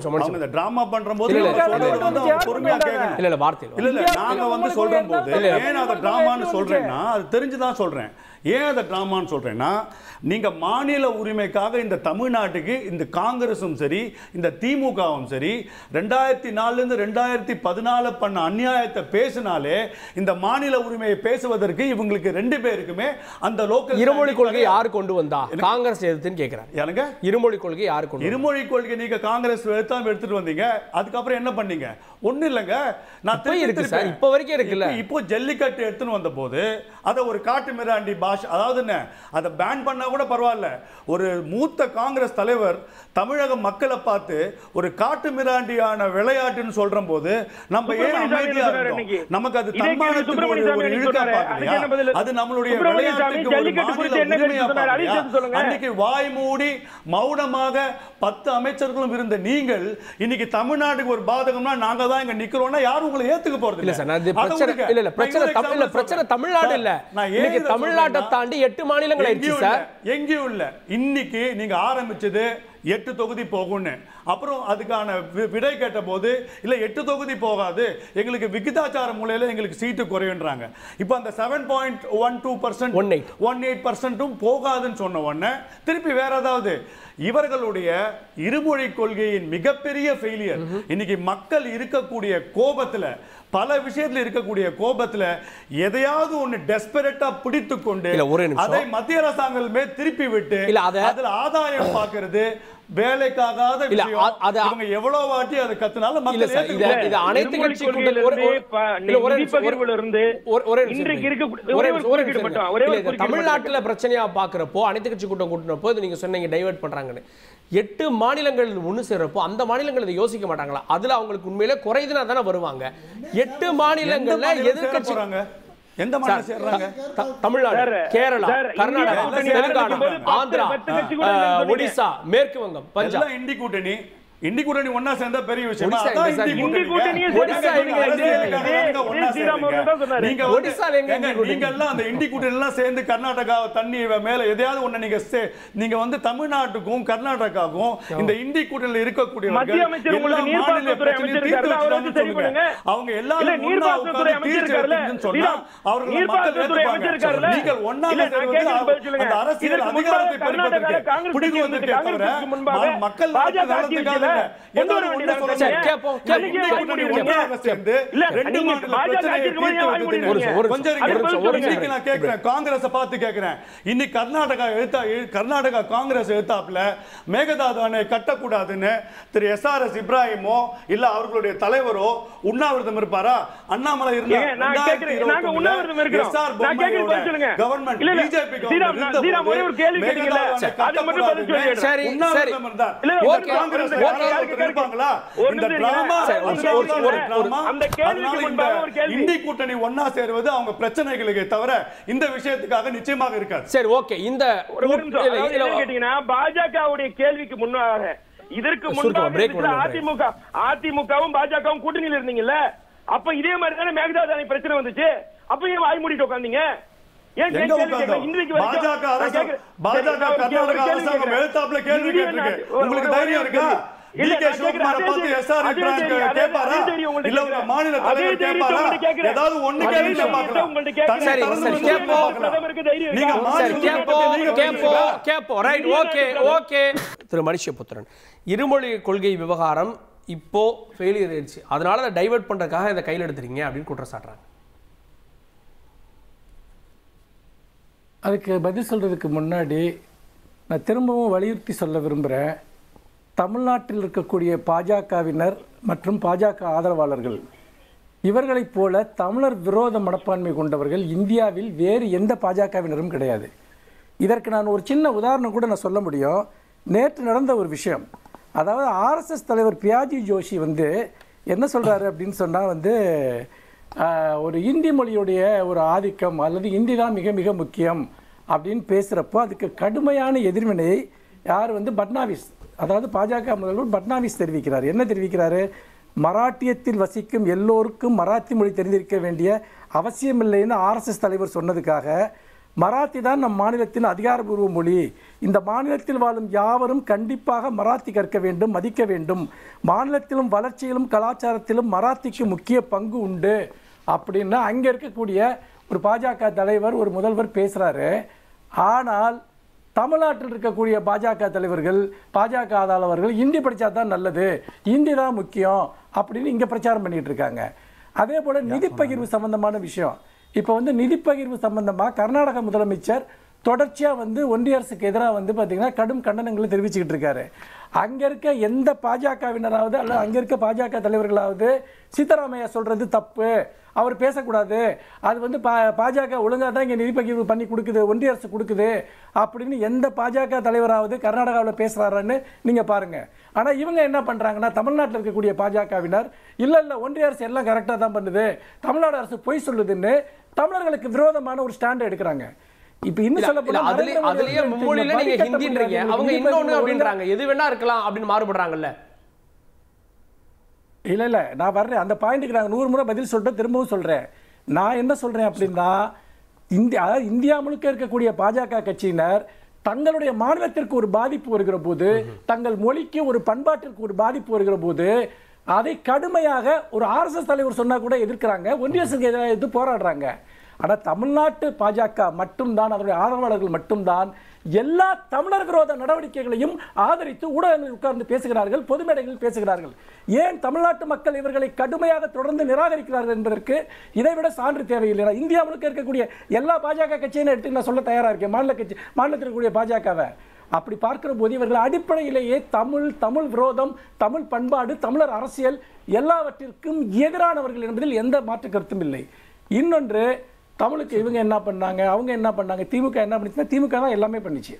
[SPEAKER 5] அவங்க இந்த டிராமா பண்றம்போது சொல்றது வந்து பொறுமையா கேட்கணும்.
[SPEAKER 1] இல்ல வார்த்தை
[SPEAKER 5] இல்ல நாங்க வந்து சொல்றம்போது ஏன் அத டிராமான்னு சொல்றேன்னா அது தெரிஞ்சு தான் சொல்றேன். ஏன் அதை டிராமான்னு சொல்றேன்னா நீங்க மாநில உரிமைக்காக இந்த தமிழ்நாட்டுக்கு இந்த காங்கிரஸும் சரி இந்த திமுகவும் சரி 2004 இருந்து 2014 பண்ண அநியாயத்தை பேசினாலே இந்த மாநில உரிமையை பேசுவதற்கு இவங்களுக்கு 2 பேருக்குமே அந்த லோக்கல்
[SPEAKER 1] இருமொழி கொள்கை யார் கொண்டு வந்தா? காங்கிரஸ் எதிர்த்துன்னு கேக்குறாங்க.
[SPEAKER 5] எனக்கு
[SPEAKER 1] இருமொழி கொள்கை யார் கொண்டு?
[SPEAKER 5] இருமொழி கொள்கை நீங்க காங்கிரஸ் எடுத்துட்டு வந்தீங்க. அதுக்கப்புறம் என்ன பண்ணீங்க? ஒண்ணு இல்லங்க. நான்
[SPEAKER 1] இருக்கு சார், இப்ப வரைக்கும் இருக்குல்ல.
[SPEAKER 5] இப்போ ஜல்லிக்கட்டு எடுத்துன்னு வந்த போது அத ஒரு காட்டு மிராண்டி பாஷை, அதாவது என்ன அதை பேன் பண்ணா கூட பரவாயில்ல, ஒரு மூத்த காங்கிரஸ் தலைவர் தமிழக மக்களை பார்த்து ஒரு காட்டு மிராண்டியான விளையாட்டுன்னு சொல்ற போது நம்ம ஏன் அமைதியா இருக்கோம்? நமக்கு அது தன்மானத்துக்கு ஒரு இழுக்கா பார்க்கலையா? அது நம்மளுடைய விளையாட்டுக்கு ஒரு மாநில உரிமையா பார்க்கலையா? அன்னைக்கு வாய் மூடி மௌனமாக 10 அமைச்சர்களும் இருந்த நீங்கள் இன்னைக்கு தமிழ்நாட்டுக்கு ஒரு பாதகம்னா நாங்க தான் இங்க நிக்கிறோம்னா யாரும் உங்களை ஏத்துக்க போறது
[SPEAKER 1] இல்ல சார். அது பிரச்சனை இல்ல பிரச்சனை தமிழ்நாடு இல்ல. இன்னைக்கு தமிழ்நாட்டை தாண்டி 8 மாநிலங்கள் ஆயிடுச்சு சார்.
[SPEAKER 5] எங்கேயும் இல்ல. இன்னைக்கு நீங்க ஆரம்பிச்சது 8 தொகுதி போகும்னு, அப்புறம் அதுக்கான விடை கேட்ட போது இல்ல 8 தொகுதி போகாது, எங்களுக்கு விகிதாச்சார முறையில எங்களுக்கு சீட்டு குறையுன்றாங்க. இப்போ அந்த 7.12% 18% போகாதுன்னு சொன்ன உடனே திருப்பி வேற ஏதாவது இவர்களுடைய இருமொழி கொள்கையின் மிகப்பெரிய ஃபெயிலியர். இன்னைக்கு மக்கள் இருக்கக்கூடிய கோபத்துல, பல விஷயத்துல இருக்கக்கூடிய கோபத்துல எதையாவது ஒன்னு டெஸ்பரேட்டா பிடித்து கொண்டு அதை மத்திய அரசாங்கமே திருப்பி விட்டு அதுல ஆதாயம் பார்க்கிறது வேலைக்காகாத விஷயம். அவங்க எவ்வளவு வாட்டி அதை கத்துனாலும் மக்கள்
[SPEAKER 4] இது அனைத்து கட்சி கூட்டத்தில்
[SPEAKER 1] தமிழ்நாட்டுல பிரச்சனையா பாக்குறப்போ அனைத்து கட்சி கூட்டம் கூட்டினப்போ நீங்க சொன்னீங்க டைவர்ட் பண்றாங்கன்னு 8 மாநிலங்கள் ஒண்ணு சேர்றப்போ அந்த மாநிலங்கள் இதை யோசிக்க மாட்டாங்களா? அதுல அவங்களுக்கு உண்மையிலே குறைதுனா தானே வருவாங்க. 8 மாநிலங்கள்ல எதிர்க்கட்சி
[SPEAKER 5] எந்த மாநிலம் சேர்றாங்க?
[SPEAKER 1] தமிழ்நாடு, கேரளா, கர்நாடகா, தெலுங்கானா, ஆந்திரா, ஒடிசா, மேற்கு வங்கம், பஞ்சாப்.
[SPEAKER 5] இண்டி கூட்டணி ஒன்னா சேர்ந்தா பெரிய விஷயம். சேர்ந்து கர்நாடகா தண்ணி மேல எதையாவது ஒண்ணு நீங்க வந்து தமிழ்நாட்டுக்கும் கர்நாடகாவுக்கும் இந்த இண்டி கூட்டணியில் இருக்கக்கூடிய அவங்க எல்லாரும் சொன்னா அவர்கள் மக்கள் நீங்கள் ஒன்னாக அரசியல் அதிகாரத்தை மக்கள் காங்கிரஸ் பார்த்து கேட்கிறேன். இன்னைக்கு கர்நாடகா காங்கிரஸ் எழுத்தாப்புல மேகதாது கட்டக்கூடாதுன்னு திரு SRS இப்ராஹிமோ இல்ல அவர்களுடைய தலைவரோ உண்ணாவிரதம் இருப்பாரா? அண்ணாமலை கூட்டணி ஒன்னா சேருவது அவங்க பிரச்சனைகளுக்கு தவிர இந்த விஷயத்துக்காக நிச்சயமாக இருக்காது.
[SPEAKER 1] சரி, ஓகே. இந்த
[SPEAKER 4] பாஜகவுடைய கேள்விக்கு முன்னாக இதற்கு முன்னாக அதிமுகவும் பாஜகவும் கூட்டணியில் இருந்தீங்கல்ல, அப்ப இதே மாதிரி தானே மேகதாது அணை பிரச்சனை வந்துச்சு. அப்ப ஏன் வாய் மூடிட்டு உட்கார்ந்தீங்க?
[SPEAKER 5] பாஜக கர்நாடக அரசாங்கம் எழுத்தாப்புல கேள்வி கேட்டிருக்கு. உங்களுக்கு தைரியம் இருக்கா? டிகே சிவகுமாரை பார்த்து எஸ்ஆர் கேட்பாரா இல்ல உங்க மாநில தலைவர் கேட்பாரா? ஏதாவது ஒண்ணு கேளுங்க பார்க்கலாம்.
[SPEAKER 1] சரி சரி கேப்போ ரைட் ஓகே திரு மணிஷபுத்திரன், இருமொழி கொள்கை விவகாரம் இப்போ ஃபெயிலியர் ஆயிடுச்சு, அதனால அதை டைவர்ட் பண்றதுக்காக இதை கையில் எடுத்துறீங்க அப்படின்னு குற்றம் சாட்டுறாங்க.
[SPEAKER 2] அதுக்கு பதில் சொல்றதுக்கு முன்னாடி நான் திரும்பவும் வலியுறுத்தி சொல்ல விரும்புகிறேன். தமிழ்நாட்டில் இருக்கக்கூடிய பாஜகவினர் மற்றும் பாஜக ஆதரவாளர்கள் இவர்களைப் போல தமிழர் விரோத மனப்பான்மை கொண்டவர்கள் இந்தியாவில் வேறு எந்த பாஜகவினரும் கிடையாது. இதற்கு நான் ஒரு சின்ன உதாரணம் கூட நான் சொல்ல முடியும். நேற்று நடந்த ஒரு விஷயம், அதாவது ஆர்எஸ்எஸ் தலைவர் பியாஜி ஜோஷி என்ன சொல்கிறாரு அப்படின்னு சொன்னால் ஒரு இந்தி மொழியுடைய ஒரு ஆதிக்கம் அல்லது இந்தி தான் மிக மிக முக்கியம் அப்படின்னு பேசுகிறப்போ அதுக்கு கடுமையான எதிர்வினையை யார் பட்னாவிஸ், அதாவது பாஜக முதல்வர் பட்னாவிஸ் தெரிவிக்கிறார். என்ன தெரிவிக்கிறாரு? மராட்டியத்தில் வசிக்கும் எல்லோருக்கும் மராத்தி மொழி தெரிந்திருக்க வேண்டிய அவசியமில்லைன்னு ஆர்எஸ்எஸ் தலைவர் சொன்னதுக்காக மராத்தி தான் நம் மாநிலத்தின் அதிகாரப்பூர்வ மொழி, இந்த மாநிலத்தில் வாழும் யாவரும் கண்டிப்பாக மராத்தி கற்க வேண்டும், மதிக்க வேண்டும், மாநிலத்திலும் வளர்ச்சியிலும் கலாச்சாரத்திலும் மராத்திக்கு முக்கிய பங்கு உண்டு அப்படின்னா அங்கே இருக்கக்கூடிய ஒரு பாஜக தலைவர் ஒரு முதல்வர் பேசுகிறாரு. ஆனால் தமிழ்நாட்டில் இருக்கக்கூடிய பாஜக தலைவர்கள் பாஜக ஆதரவாளர்கள் இந்தி படித்தா தான் நல்லது, இந்தி தான் முக்கியம் அப்படின்னு இங்கே பிரச்சாரம் பண்ணிட்டு இருக்காங்க. அதே போல் நிதி பகிர்வு சம்பந்தமான விஷயம், இப்போ நிதி பகிர்வு சம்பந்தமாக கர்நாடக முதலமைச்சர் தொடர்ச்சியாக ஒன்றிய அரசுக்கு எதிராக பார்த்தீங்கன்னா கடும் கண்டனங்களை தெரிவிச்சுக்கிட்டு இருக்காரு. அங்கே இருக்க எந்த பாஜகவினராவது அல்ல அங்கே இருக்க பாஜக தலைவர்களாவது சித்தராமையா சொல்கிறது தப்பு, அவர் பேசக்கூடாது, அது பாஜக ஒழுங்காக தான் இங்கே நிதி பகிர்வு பண்ணி கொடுக்குது, ஒன்றிய அரசு கொடுக்குது அப்படின்னு எந்த பாஜக தலைவராவது கர்நாடகாவில் பேசுகிறாரான்னு நீங்கள் பாருங்கள். ஆனால் இவங்க என்ன பண்ணுறாங்கன்னா தமிழ்நாட்டில் இருக்கக்கூடிய பாஜகவினர் இல்லை ஒன்றிய அரசு எல்லாம் கரெக்டாக தான் பண்ணுது, தமிழ்நாடு அரசு பொய் சொல்லுதுன்னு தமிழர்களுக்கு விரோதமான ஒரு ஸ்டாண்ட் எடுக்கிறாங்க. இப்ப இன்னும் சொல்ல போனா
[SPEAKER 1] அதுலயே மும்மொழியில நீங்க ஹிந்தின்றீங்க, அவங்க இன்னொன்னு அப்படின்றாங்க, எது வேணா இருக்கலாம் அப்படின்னு மாறுபடுறாங்கல்ல.
[SPEAKER 2] இல்ல நான் வர்றேன் அந்த பாயிண்ட்டுக்கு, நான் 100 முறை பதில் சொல்லிட்டு திரும்பவும் சொல்றேன். நான் என்ன சொல்றேன் அப்படின்னா இந்தியா முழுக்க இருக்கக்கூடிய பாஜக கட்சியினர் தங்களுடைய மாநிலத்திற்கு ஒரு பாதிப்பு வருகிற போது, தங்கள் மொழிக்கு ஒரு பண்பாட்டிற்கு ஒரு பாதிப்பு வருகிற போது அதை கடுமையாக ஒரு ஆர்எஸ்எஸ் தலைவர் சொன்னா கூட எதிர்க்கிறாங்க, ஒன்றிய அரசுக்கு எதிராக போராடுறாங்க. ஆனால் தமிழ்நாட்டு பாஜக மட்டும்தான், அதனுடைய ஆதரவாளர்கள் மட்டும்தான் எல்லா தமிழர் விரோத நடவடிக்கைகளையும் ஆதரித்து ஊடகங்களில் உட்கார்ந்து பேசுகிறார்கள், பொது மேடைகளில் பேசுகிறார்கள். ஏன் தமிழ்நாட்டு மக்கள் இவர்களை கடுமையாக தொடர்ந்து நிராகரிக்கிறார்கள் என்பதற்கு இதைவிட சான்று தேவையில்லை. இந்தியா முழுக்க இருக்கக்கூடிய எல்லா பாஜக கட்சியும் எடுத்து நான் சொல்ல தயாரா இருக்கேன், மாநிலத்தில் இருக்கக்கூடிய பாஜகவை அப்படி பார்க்கிற போது இவர்கள் அடிப்படையிலேயே தமிழ் விரோதம், தமிழ் பண்பாடு, தமிழர் அரசியல் எல்லாவற்றிற்கும் எதிரானவர்கள் என்பதில் எந்த மாற்று கருத்தும் இல்லை. இன்னொன்று, தமிழுக்கு இவங்க என்ன பண்ணாங்க, அவங்க என்ன பண்ணாங்க, திமுக என்ன பண்ணிச்சுன்னா திமுக தான் எல்லாமே பண்ணிச்சு.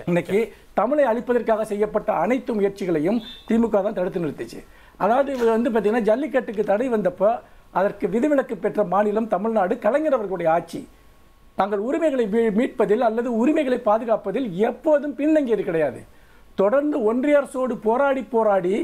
[SPEAKER 2] இன்னைக்கு தமிழை அழிப்பதற்காக செய்யப்பட்ட அனைத்து முயற்சிகளையும் திமுக தான் தடுத்து நிறுத்திச்சு. அதாவது இவர் பார்த்தீங்கன்னா ஜல்லிக்கட்டுக்கு தடை வந்தப்போ அதற்கு விதிவிலக்கு பெற்ற மாநிலம் தமிழ்நாடு, கலைஞர் அவர்களுடைய ஆட்சி. தங்கள் உரிமைகளை மீட்பதில் அல்லது உரிமைகளை பாதுகாப்பதில் எப்போதும் பின்தங்கியது கிடையாது. தொடர்ந்து ஒன்றிய அரசோடு போராடி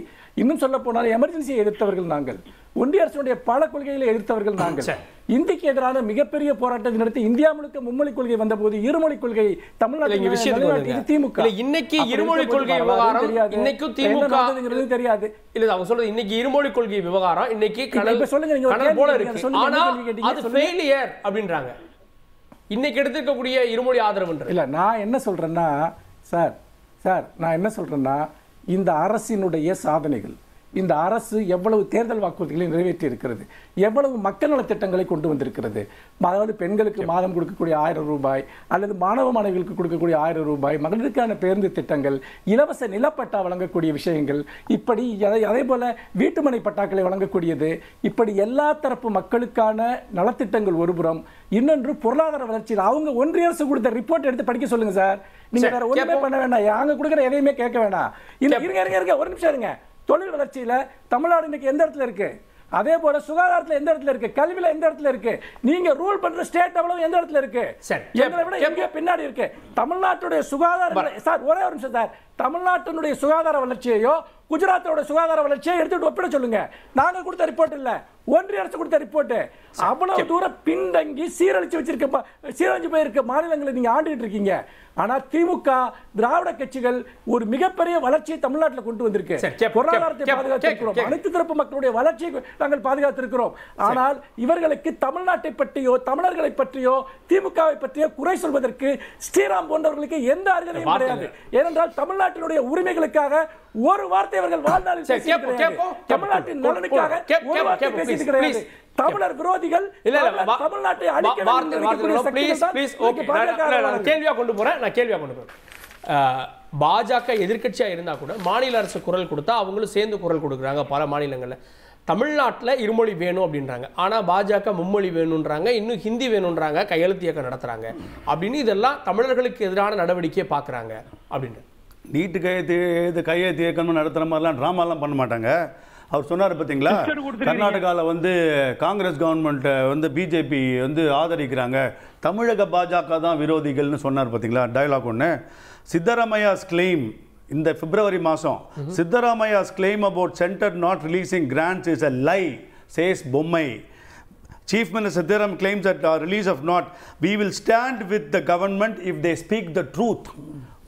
[SPEAKER 2] இன்னும் சொல்ல போனால் எமர்ஜென்சியை எதிர்த்தவர்கள் நாங்கள், ஒன்றிய அரசுடைய பல கொள்கைகளை எதிர்த்தவர்கள் நாங்கள். இந்திக்கு எதிரான மிகப்பெரிய போராட்டத்தை நடத்தி இந்தியா முழுக்க மும்மொழி கொள்கை வந்த போது இருமொழி கொள்கை தமிழ்நாட்டில் திமுக
[SPEAKER 1] இன்னைக்கு இருமொழி கொள்கை விவகாரம் இன்னைக்கு திமுக
[SPEAKER 2] தெரியாது
[SPEAKER 1] இல்ல அவங்க சொல்றது இன்னைக்கு இருமொழி கொள்கை விவகாரம் இன்னைக்கு
[SPEAKER 2] சொல்லுங்க
[SPEAKER 1] போல இருக்கு. ஆனா அது ஃபெயிலியர் அப்படின்றாங்க இன்னைக்கு எடுத்துக்கக்கூடிய இருமொழி ஆதரவு.
[SPEAKER 2] இல்ல நான் என்ன சொல்றேன்னா சார் நான் என்ன சொல்றேன்னா இந்த அரசினுடைய சாதனைகள், இந்த அரசு எவ்வளவு தேர்தல் வாக்குறுதிகளை நிறைவேற்றி இருக்கிறது, எவ்வளவு மக்கள் நலத்திட்டங்களை கொண்டு வந்திருக்கிறது. அதாவது பெண்களுக்கு மாதம் கொடுக்கக்கூடிய 1000 ரூபாய் அல்லது மாணவ மாணவிகளுக்கு கொடுக்கக்கூடிய 1000 ரூபாய், மகளிருக்கான பேருந்து திட்டங்கள், இலவச நிலப்பட்டா வழங்கக்கூடிய விஷயங்கள், இப்படி அதே போல வீட்டுமனை பட்டாக்களை வழங்கக்கூடியது, இப்படி எல்லா தரப்பு மக்களுக்கான நலத்திட்டங்கள் ஒருபுறம், இன்னொன்று பொருளாதார வளர்ச்சியில் அவங்க ஒன்றிய அரசு கொடுத்த ரிப்போர்ட் எடுத்து படிக்க சொல்லுங்க சார். நீங்க வேற ஒண்ணுமே பண்ண வேண்டாம், அங்க கொடுக்குற எதையுமே கேட்க வேண்டாம். இருங்க ஒரு நிமிஷம் இருங்க. தொழில் வளர்ச்சியில தமிழ்நாடு இன்னைக்கு எந்த இடத்துல இருக்கு, அதே போல சுகாதாரத்துல எந்த இடத்துல இருக்கு, கல்வியில எந்த இடத்துல இருக்கு, நீங்க ரூல் பண்ற ஸ்டேட் அவ்வளவு எந்த இடத்துல இருக்கு, எங்களை விட எங்க பின்னாடி இருக்கு. தமிழ்நாட்டுடைய சுகாதார சார் ஒரே ஒரு நிமிஷம் சார், தமிழ்நாட்டினுடைய சுகாதார வளர்ச்சியையோ குஜராத்தோட சுகாதார வளர்ச்சியை எடுத்துட்டு ஒப்பிட சொல்லுங்க. நாங்க கொடுத்த ரிப்போர்ட் இல்ல, ஒன்றிய அரசு கொடுத்த ரிப்போர்ட். அவ்வளவு தூரம் பின்தங்கி சீரழிச்சு போயிருக்க மாநிலங்களை நீங்க ஆண்டுகிட்டு இருக்கீங்க. ஆனா திமுக திராவிட கட்சிகள் ஒரு மிகப்பெரிய வளர்ச்சியை தமிழ்நாட்டில் கொண்டு வந்திருக்கு. பொருளாதாரத்தை பாதுகாத்திருக்கிறோம், அனைத்து தரப்பு மக்களுடைய வளர்ச்சியை நாங்கள் பாதுகாத்திருக்கிறோம். ஆனால் இவர்களுக்கு தமிழ்நாட்டை பற்றியோ தமிழர்களை பற்றியோ திமுகவை பற்றியோ குறை சொல்வதற்கு ஸ்ரீராம் போன்றவர்களுக்கு எந்த அருகதையும் கிடையாது. ஏனென்றால் தமிழ்நாட்டினுடைய உரிமைகளுக்காக ஒரு வார்த்தை அவர்கள் வாழ்நாளில் தமிழ்நாட்டின் நலனுக்காக ஒரு வார்த்தை பேசிட்டு கிடையாது. தமிழர் விரோதிகள் தமிழ்நாட்டை
[SPEAKER 1] கேள்வியா கொண்டு போறேன். பாஜக எதிர்க்கட்சியா இருந்தா கூட மாநில அரசு குரல் கொடுத்தா அவங்களும் சேர்ந்து குரல் கொடுக்குறாங்க. பல மாநிலங்கள்ல தமிழ்நாட்டில் இருமொழி வேணும் அப்படின்றாங்க. ஆனால் பாஜக மும்மொழி வேணுன்றாங்க, இன்னும் ஹிந்தி வேணுன்றாங்க, கையெழுத்து இயக்கம் நடத்துறாங்க அப்படின்னு. இதெல்லாம் தமிழர்களுக்கு எதிரான நடவடிக்கையை பார்க்குறாங்க அப்படின்னு.
[SPEAKER 5] நீட்டு கையெழுத்து இயக்கம் நடத்துகிற மாதிரிலாம் ட்ராமாலாம் பண்ண மாட்டாங்க. அவர் சொன்னார் பார்த்தீங்களா, கர்நாடகாவில் வந்து காங்கிரஸ் கவர்மெண்ட்டை பிஜேபி ஆதரிக்கிறாங்க, தமிழக பாஜக தான் விரோதிகள்னு சொன்னார் பார்த்தீங்களா, டயலாக் ஒன்று. சித்தராமையாஸ் கிளைம் இந்த பிப்ரவரி மாதம், Siddaramaiah's claim about centre not releasing grants is a lie, says Bommai. Chief Minister Sitharam claims that release of not, we will stand with the government if they speak the truth.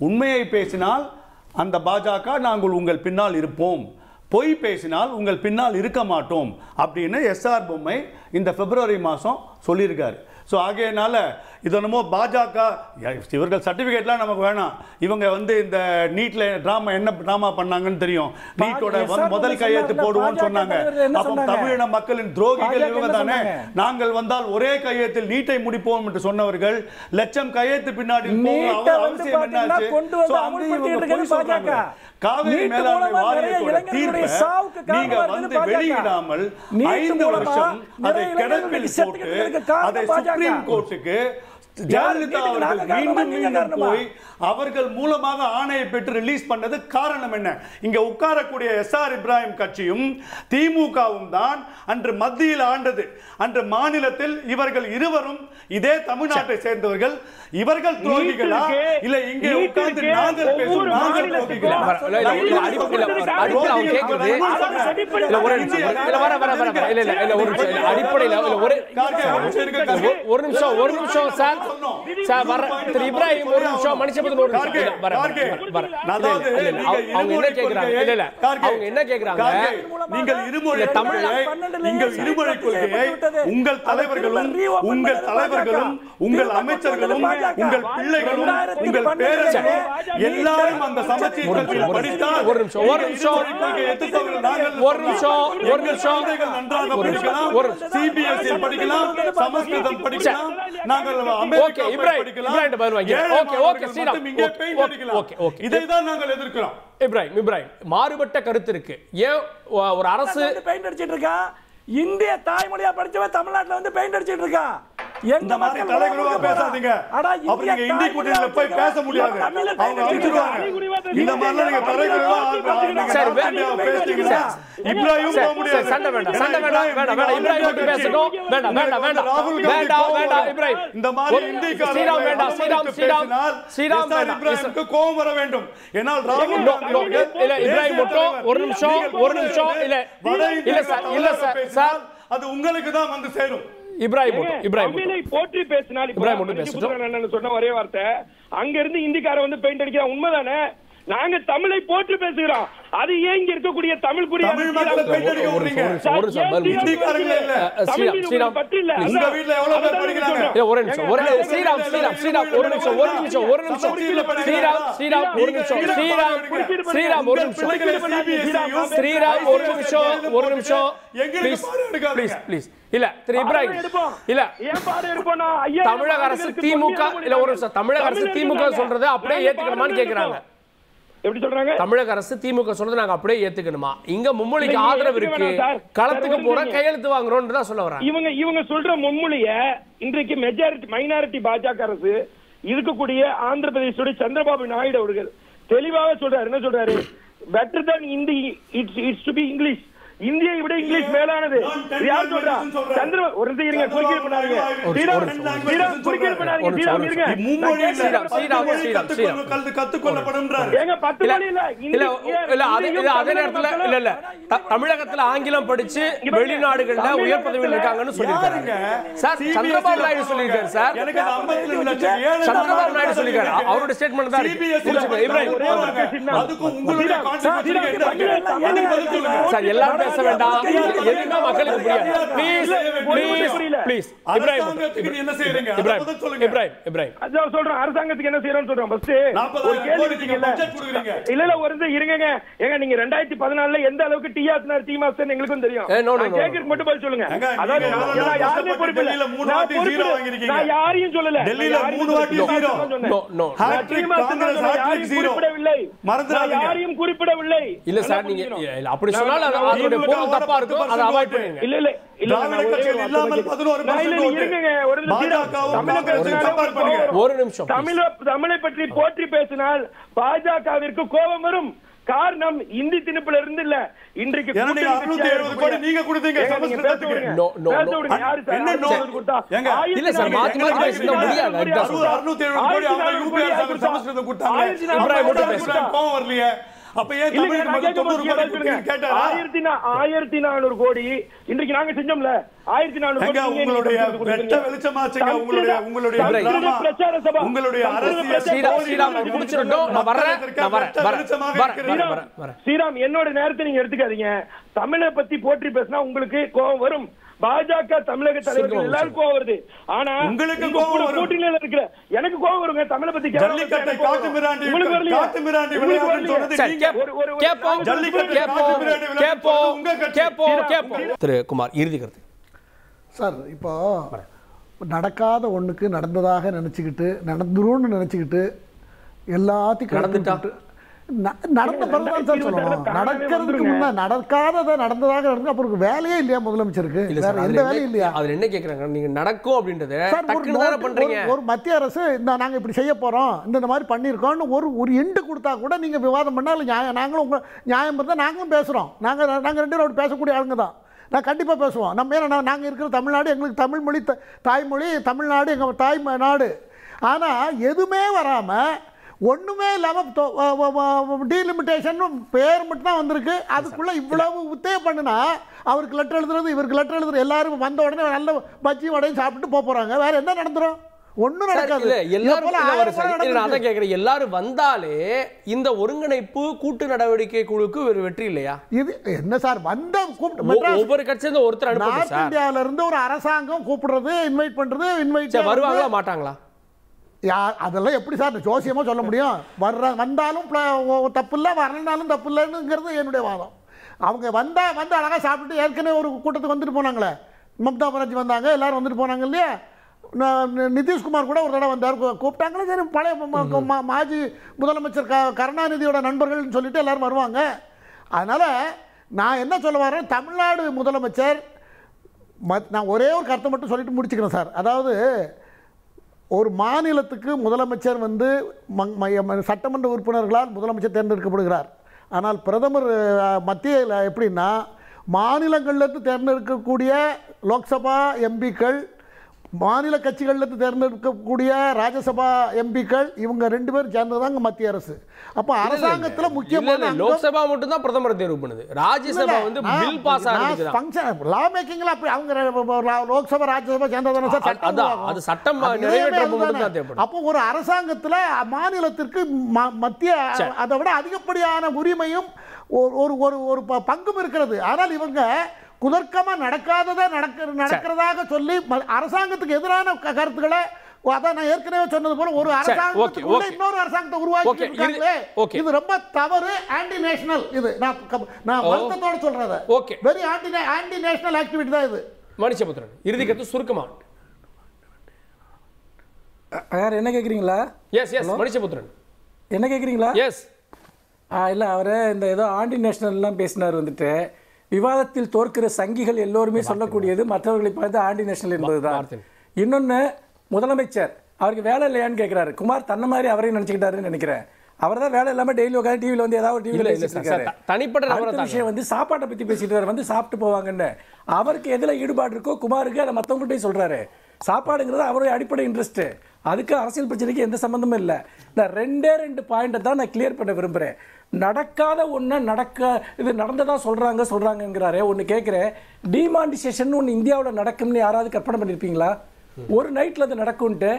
[SPEAKER 5] உண்மையை பேசினால் அந்த பாஜக நாங்கள் உங்கள் பின்னால் இருப்போம், பொய் பேசினால் உங்கள் பின்னால் இருக்க மாட்டோம் அப்படின்னு எஸ்ஆர் பொம்மை இந்த பிப்ரவரி மாதம் சொல்லியிருக்காரு. ஸோ ஆகையனால இதனமோ பாஜக இவர்கள் சர்டிஃபிகேட்லாம் நமக்கு வேணாம், இவங்க இந்த நீட்டில் என்ன ட்ராமா பண்ணாங்கன்னு தெரியும். நீட்டோட முதல் கையெழுத்து போடுவோம்னு சொன்னாங்க. அப்போ தமிழின மக்களின் துரோகிகள் இவங்க தானே. நாங்கள் வந்தால் ஒரே கையெழுத்தில் நீட்டை முடிப்போம் என்று சொன்னவர்கள் லட்சம் கையெழுத்து பின்னாடி அவசியம் என்னாச்சு? காவிரி மேலாண்மை வாரியத்தோட தீர்ப்பை நீங்க வெளியிடாமல் 5 வருஷம் அதை கிடப்பில் போட்டு அதை சுப்ரீம் கோர்ட்டுக்கு ஜெயலலிதா அவர்கள் மீண்டும் போய் அவர்கள் மூலமாக ஆணையை பெற்று ரிலீஸ் பண்ணது காரணம் என்ன? இங்க உட்காரக்கூடிய எஸ்ஆர் இப்ராஹிம் கட்சியும் திமுகவும் தான் அன்று மத்தியில் ஆண்டது. அன்று மாநிலத்தில் இவர்கள் இருவரும் இதே தமிழ்நாட்டை சேர்ந்தவர்கள். இவர்கள் துரோகிகளா இல்ல இங்கே உட்கார்ந்து நாங்கள் பேசும் நாங்கள் துரோகிகளா?
[SPEAKER 1] ஒரு நிமிஷம் சார், இப்ராஹிம் ஒரு நிமிஷம், மனுஷபதன் ஒரு நிமிஷம். அவங்க என்ன கேக்குறாங்க? அவங்க என்ன கேக்குறாங்க?
[SPEAKER 5] நீங்கள் இருமொழி கொள்கையை உங்கள் தலைவர்களும் உங்கள் அமைச்சர்களும் உங்கள் பிள்ளைகளும் உங்கள் பேரர்களும் எல்லாரும் அந்த சமச்சீர் கல்வியில் படித்தால்
[SPEAKER 1] ஒரு நிமிஷம்
[SPEAKER 5] நன்றாக படிக்கலாம், சிபிஎஸ்இ படிக்கலாம், சமஸ்கிருதம் படிக்கலாம், நாங்கள் இதைதான் நாங்கள் எதிர்க்கிறோம்.
[SPEAKER 1] இப்ராஹிம் மாறுபட்ட கருத்து இருக்கு. ஏன் ஒரு அரசு
[SPEAKER 2] பெயிண்ட் அடிச்சிட்டு இருக்கா? இந்திய தாய்மொழியா படிச்சவன் தமிழ்நாட்டுல பெயிண்ட் அடிச்சிட்டு இருக்கா?
[SPEAKER 5] இந்த மாதிரி தலைகுறவா பேசாதீங்க. அப்படி நீங்க இந்தி கூட்டணியில போய் பேச முடியாது, அவங்க அடிச்சிடுவாங்க. இந்த மாதிரி நீங்க தலைகுறவா பேசுறீங்க. இப்ராஹிம் போக முடியாது.
[SPEAKER 1] சண்டை வேண்டாம் இப்ராஹிம் மட்டும் பேசணும். வேண்டாம்
[SPEAKER 5] ராகுல் வேண்டாம் இப்ராஹிம். இந்த மாதிரி இந்தி
[SPEAKER 1] ஸ்ரீராம் வேண்டாம்.
[SPEAKER 5] இப்ராஹிமுக்கு கோபம் வர வேண்டும். ஏனால் ராகுல்
[SPEAKER 1] இல்ல இப்ராஹிம் மட்டும் ஒரு நிமிஷம் இல்ல சார்,
[SPEAKER 5] அது உங்களுக்கு தான் வந்து சேரும்.
[SPEAKER 1] இப்ராஹிம்
[SPEAKER 4] போற்றி பேசினால் சொன்ன ஒரே வார்த்தை, அங்க இருந்து இந்திக்கார பெயிண்ட் அடிக்கிறா, உண்மைதானே? நாங்க தமிழை போற்றி பேசுகிறோம். அது ஏன் இங்க இருக்கக்கூடிய தமிழ் குடியா
[SPEAKER 5] ஒரு
[SPEAKER 1] தமிழக அரசு திமுக சொல்றது அப்படியே ஏத்துக்கணுமான்னு கேக்குறாங்க.
[SPEAKER 4] எப்படி சொல்றாங்க?
[SPEAKER 1] தமிழக அரசு திமுக சொல்றது நாங்க அப்படியே ஏத்துக்கணுமா? இங்க மும்மொழிக்கு ஆதரவு இருக்கு, களத்துக்கு போற கையெழுத்து வாங்குறோம்னு தான் சொல்ல வராங்க.
[SPEAKER 4] இவங்க சொல்ற மும்மொழிய இன்றைக்கு மைனாரிட்டி பாஜக அரசு இருக்கக்கூடிய ஆந்திர பிரதேசோட சந்திரபாபு நாயுடு அவர்கள் தெளிவாக சொல்றாரு. என்ன சொல்றாரு? Better than Hindi, it's to be English. இந்தியை விட இங்கிலீஷ் மேலானது. யார் சொல்றா? சந்திர ஒரு இருங்க, குறுக்கீடு பண்ணாதீங்க. ஸ்ரீராம் குறுக்கீடு பண்ணாதீங்க. ஸ்ரீராம் இருங்க. ஏங்க 10 மணி இல்ல
[SPEAKER 1] அதே நேரத்துல இல்ல தமிழகத்துல ஆங்கிலம் படிச்சு வெளிநாடுகள்ல உயர் பதவியில் இருக்காங்கன்னு சொல்லியிருக்காங்க சார். சந்திரபாபு நாயுடு சொல்லியிருக்காரு சார். சந்திரபாபு நாயுடு சொல்லியிருக்காரு. அவருடைய ஸ்டேட்மெண்ட் தான் சார். எல்லாரும் பேச வேண்டாம். எதுனா மக்களுக்கு புரியாது. ப்ளீஸ் இப்ராஹிம்
[SPEAKER 4] அதான் சொல்றேன். அரசாங்கத்துக்கு என்ன செய்யறோம்னு சொல்றேன். ஃபர்ஸ்ட் ஒரு கேள்வி கேட்டீங்கல்ல. இல்ல ஒரு இருங்க. ஏங்க நீங்க 2014ல எந்த அளவுக்கு டீ ஆத்தினார் டீ மாஸ்டர் எங்களுக்கும் தெரியும். கேக்குறதுக்கு மட்டும் பதில் சொல்லுங்க. அதாவது நான் யாரையும் பொறுப்பு இல்ல. 3 வாட்டி 0 வாங்கிருக்கீங்க. நான் யாரையும் சொல்லல. டெல்லில 3 வாட்டி 0. நோ ஹேட்ரிக் காங்கிரஸ் ஹேட்ரிக் 0 குறிப்பிடவில்லை. மறந்துடாதீங்க. யாரையும் குறிப்பிடவில்லை.
[SPEAKER 1] இல்ல சார், நீங்க அப்படி சொன்னால அதோட பொருள் தப்பா இருக்கும். அதை அவாய்ட் பண்ணுங்க.
[SPEAKER 4] இல்ல ஒரு நிமிஷம். தமிழை பற்றி போற்றி பேசினால் பாஜகவிற்கு கோபம் வரும். காரணம் இந்தி திணிப்புல இருந்து இல்ல. இன்றைக்கு
[SPEAKER 5] 670 கோடி நீங்க கொடுத்தீங்க சமஸ்கிருதத்துக்கு.
[SPEAKER 1] இல்ல சார், மாத்தி மாத்தி பேசினா முடியாது.
[SPEAKER 5] 670 கோடி அவங்க யூபி அரசாங்கம் சமஸ்கிருதம் கொடுத்தாங்க. இப்ராஹிம் மட்டும் பேசுறாங்க. கோவம் வரலையே. அப்ப ஏன் தமிழுக்கு மட்டும் 90 கோடி கேட்டாரா?
[SPEAKER 4] 1400 கோடி இன்றைக்கு நாங்க செஞ்சோம்ல. 1400 கோடி
[SPEAKER 5] உங்களுடைய வெட்ட வெளிச்சமாச்சுங்க. உங்களுடைய
[SPEAKER 4] அரசியல்
[SPEAKER 1] முடிச்சிரட்டும். நான் வரேன்.
[SPEAKER 4] ஸ்ரீராம், என்னோட நேரத்தை நீங்க எடுத்துக்காதீங்க. தமிழை பத்தி போற்றி பேசினா உங்களுக்கு கோபம் வரும். பாஜக தமிழக தலைவர்கள் எல்லாரும் கோவம் வருது. ஆனா உங்களுக்கு கூட்டணியில இருக்கிற எனக்கு கோவம் வருங்க. தமிழை பத்தி
[SPEAKER 5] ஜல்லிக்கட்டை காட்டு மிராண்டி விளையாடுன்னு சொன்னது நீங்க.
[SPEAKER 1] திரு குமார், இறுதி கருத்து
[SPEAKER 3] சார். இப்போ நடக்காத ஒண்ணுக்கு நடந்ததாக நினைச்சுக்கிட்டு நடந்துரும்னு நினைச்சுக்கிட்டு எல்லாத்தையும் நடந்துட்டு நடந்த பிறகுதான் சார் சொல்லணும். நடக்கிறதுக்கு முன்ன நடக்காததை நடந்ததாக நடந்து அப்புறம் வேலையே இல்லையா முதலமைச்சருக்கு? எந்த வேலையும் இல்லையா?
[SPEAKER 1] அதுல என்ன கேக்குறாங்க, நீங்க நடக்கும் அப்படின்றது டக்குனு தான பண்றீங்க.
[SPEAKER 3] ஒரு மத்திய அரசு நாங்க இப்படி செய்ய போறோம், இந்த மாதிரி பண்ணியிருக்கோம்னு ஒரு எண்டு கொடுத்தா கூட நீங்க விவாதம் பண்ணாலும் நாங்களும் உங்க நியாயம் இருந்தால் நாங்களும் பேசுறோம். நாங்க 2 பேரும் அப்படி பேசக்கூடிய ஆளுங்க தான். நான் கண்டிப்பாக பேசுவோம். நம்ம ஏன்னா நாங்கள் இருக்கிற தமிழ்நாடு எங்களுக்கு தமிழ் மொழி தாய்மொழி, தமிழ்நாடு எங்கள் தாய் நாடு. ஆனால் எதுவுமே வராமல் ஒன்றுமே இல்லாமல் டீலிமிட்டேஷன் பேர் மட்டும் தான் வந்திருக்கு. அதுக்குள்ளே இவ்வளவு உத்தேவ பண்ணுனா அவருக்கு லெட்டர் எழுதுறது, இவருக்கு லெட்டர் எழுதுறது, எல்லாரும் வந்த உடனே நல்ல பஜ்ஜி வடையும் சாப்பிட்டு போகிறாங்க. வேறு என்ன நடந்துடும்? ஒன்றும் நடக்காது.
[SPEAKER 1] எல்லாரும் வந்தாலே இந்த ஒருங்கிணைப்பு கூட்டு நடவடிக்கை குழுக்கு ஒரு வெற்றி இல்லையா?
[SPEAKER 3] இது என்ன சார், வந்த
[SPEAKER 1] ஒவ்வொரு கட்சியும் ஒருத்தர்
[SPEAKER 3] நார்த் இந்தியாவில இருந்து ஒரு அரசாங்கம் கூப்பிடுறது, இன்வைட் பண்றது, இன்வைட்
[SPEAKER 1] வருவாங்களா மாட்டாங்களா?
[SPEAKER 3] அதெல்லாம் எப்படி சார் ஜோசியமா சொல்ல முடியும்? வந்தாலும் தப்பு இல்லை, வரலனாலும் தப்பு இல்லைன்னுங்கிறது என்னுடைய வாதம். அவங்க வந்து அழகா சாப்பிட்டு ஏற்கனவே ஒரு கூட்டத்துக்கு வந்துட்டு போனாங்களே, மம்தா பானர்ஜி வந்தாங்க, எல்லாரும் வந்துட்டு போனாங்க இல்லையா? நிதிஷ்குமார் கூட ஒரு தடவை வந்தார், கூப்பிட்டாங்களே. சரி, பழைய மாஜி முதலமைச்சர் கருணாநிதியோட நண்பர்கள்னு சொல்லிட்டு எல்லாரும் வருவாங்க. அதனால் நான் என்ன சொல்ல வரேன், தமிழ்நாடு முதலமைச்சர், நான் ஒரே ஒரு கருத்தை மட்டும் சொல்லிட்டு முடிச்சுக்கிறேன் சார். அதாவது ஒரு மாநிலத்துக்கு முதலமைச்சர் வந்து சட்டமன்ற உறுப்பினர்களால் முதலமைச்சர் தேர்ந்தெடுக்கப்படுகிறார். ஆனால் பிரதமர் மத்தியில் எப்படின்னா மாநிலங்களிலிருந்து தேர்ந்தெடுக்கக்கூடிய லோக்சபா எம்பிக்கள், மாநில கட்சிகளிலிருந்து தேர்ந்தெடுக்கக்கூடிய ராஜ்யசபா எம்பிக்கள், இவங்க 2 பேரும் சேர்ந்ததாங்க மத்திய அரசு. அப்ப அரசாங்கத்துல முக்கியமான
[SPEAKER 1] லோக்சபா மட்டும் தான் பிரதமர் தேர்வு பண்ணுது. ராஜ்யசபா வந்து பில் பாஸ் ஆகுது.
[SPEAKER 3] ஃபங்க்ஷன் லா மேக்கிங்ல அப்படி அவங்க லோக்சபா ராஜ்யசபா சேர்ந்ததானே சார் சட்டம்.
[SPEAKER 1] அது சட்டம் நிறைவேற்ற மட்டும் தான் தேவைப்படும்.
[SPEAKER 3] அப்போ ஒரு அரசாங்கத்துல மாநிலத்திற்கு மத்திய அதை விட அதிகப்படியான உரிமையும் ஒரு பங்கும் இருக்கிறது. ஆனால் இவங்க குதர்க்கமா நடக்காததை நடக்கிறதாக சொல்லி அரசாங்கத்துக்கு எதிரான கருத்துக்களை, அதான் நான் ஏற்கனவே சொன்னது போல ஒரு அரசாங்கத்துக்குள்ள இன்னொரு அரசாங்கத்தை உருவாக்கி இருக்காங்களே, இது ரொம்ப தவறு, ஆன்டி நேஷனல். இது நான் வருத்தத்தோட சொல்றேன். வெரி ஆன்டி நேஷனல் ஆக்டிவிட்டி தான் இது.
[SPEAKER 1] மணிசபுத்திரன், இறுதி கருத்து சுருக்கமா.
[SPEAKER 2] யார் என்ன கேக்குறீங்களா?
[SPEAKER 1] எஸ் மணிசபுத்திரன்
[SPEAKER 2] என்ன கேக்குறீங்களா?
[SPEAKER 1] எஸ்.
[SPEAKER 2] இல்லை, அவரு இந்த ஏதோ ஆன்டி நேஷனல்லாம் பேசினார். வந்துட்டு விவாதத்தில் தோற்கிற சங்கிகள் எல்லோருமே சொல்லக்கூடியது மற்றவர்களை பார்த்து ஆன்டி நேஷனல் என்பதுதான். இன்னொன்று, முதலமைச்சர் அவருக்கு வேலை இல்லையான்னு கேட்குறாரு. குமார் தன்னை மாதிரி அவரையும் நினச்சிக்கிட்டாருன்னு நினைக்கிறேன். அவர் தான் வேலை இல்லாம டெய்லி உட்காந்து டிவியில் வந்து ஏதாவது டிவியில்
[SPEAKER 1] இல்ல,
[SPEAKER 2] பேசிட்டு
[SPEAKER 1] சார்,
[SPEAKER 2] இருக்காரு.
[SPEAKER 1] தனிப்பட்ட நபரை
[SPEAKER 2] அடுத்த விஷயம் வந்து சாப்பாட்டை பத்தி பேசிட்டு இருக்காரு, வந்து சாப்பிட்டு போவாங்கன்னு. அவருக்கு எதுல ஈடுபாடு இருக்கோ குமாருக்கு அதை மற்றவங்கள்ட்டையும் சொல்றாரு. சாப்பாடுங்கிறது அவருடைய அடிப்படை இன்ட்ரெஸ்ட். அதுக்கு அரசியல் பிரச்சனைக்கு எந்த சம்பந்தமும் இல்லை. நான் ரெண்டு பாயிண்ட்டை தான் நான் கிளியர் பண்ண விரும்புகிறேன். நடக்காத ஒன்று இது நடந்ததா சொல்கிறாங்கங்கிறாரு. ஒன்று கேட்குறேன், டிமானிசேஷன் ஒன்று இந்தியாவில் நடக்கும்னு யாராவது கற்பனை பண்ணியிருப்பீங்களா? ஒரு நைட்டில் அது நடக்கும்ட்டு.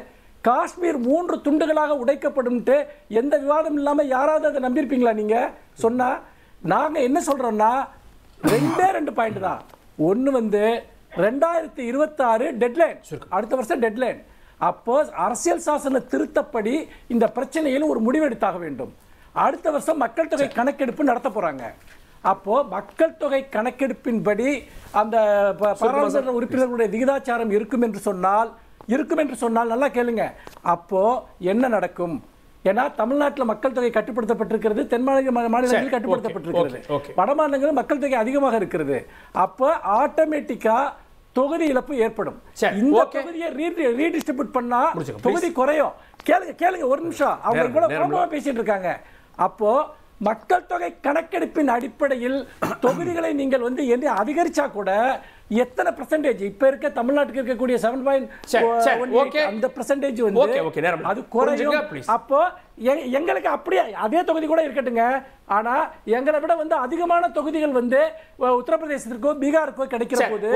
[SPEAKER 2] காஷ்மீர் 3 துண்டுகளாக உடைக்கப்படும்ட்டு எந்த விவாதம் இல்லாமல் யாராவது அதை நம்பியிருப்பீங்களா? நீங்கள் சொன்னால் நாங்கள் என்ன சொல்கிறோம்னா 2 பாயிண்ட் தான். ஒன்று வந்து 2026 டெட்லைன், அடுத்த வருஷம் டெட்லைன். அப்போ அரசியல் சாசன திருத்தப்படி இந்த பிரச்சனையில் ஒரு முடிவெடுத்தாக வேண்டும். அடுத்த வருஷம் மக்கள் தொகை கணக்கெடுப்பு நடத்த போறாங்க. அப்போ மக்கள் தொகை கணக்கெடுப்பின்படி அந்த பாராளுமன்ற உறுப்பினர்களுடைய விகிதாச்சாரம் இருக்கும் என்று சொன்னால் நல்லா கேளுங்க, அப்போ என்ன நடக்கும்? ஏன்னா தமிழ்நாட்டில் மக்கள் தொகை கட்டுப்படுத்தப்பட்டிருக்கிறது, தென் மாநிலங்களில் கட்டுப்படுத்தப்பட்டிருக்கிறது, வட மாநிலங்களில் மக்கள் தொகை அதிகமாக இருக்கிறது. அப்போ ஆட்டோமேட்டிக்கா தொகுதி இழப்பு ஏற்படும். இந்த தொகுதியை ரீடிஸ்ட்ரிபியூட் பண்ணா தொகுதி குறையும். கேளுங்க ஒரு நிமிஷம், அவங்க இவ்வளவு பேசிட்டு இருக்காங்க. அப்போ மக்கள் தொகை கணக்கெடுப்பின் அடிப்படையில் தொகுதிகளை நீங்கள் வந்து என்ன அதிகரிச்சா கூட எத்தனை பெர்சன்டேஜ் இப்ப இருக்க தமிழ்நாட்டுக்கு இருக்கக்கூடிய 7.1 அந்த பெர்சன்டேஜ் வந்து அது குறையும். அப்போ எங்களுக்கு அப்படியே அதே தொகுதி கூட இருக்கட்டுங்க, ஆனா எங்களை விட வந்து அதிகமான தொகுதிகள் வந்து உத்தரப்பிரதேசத்திற்கோ பீகாருக்கோ கிடைக்கிற போது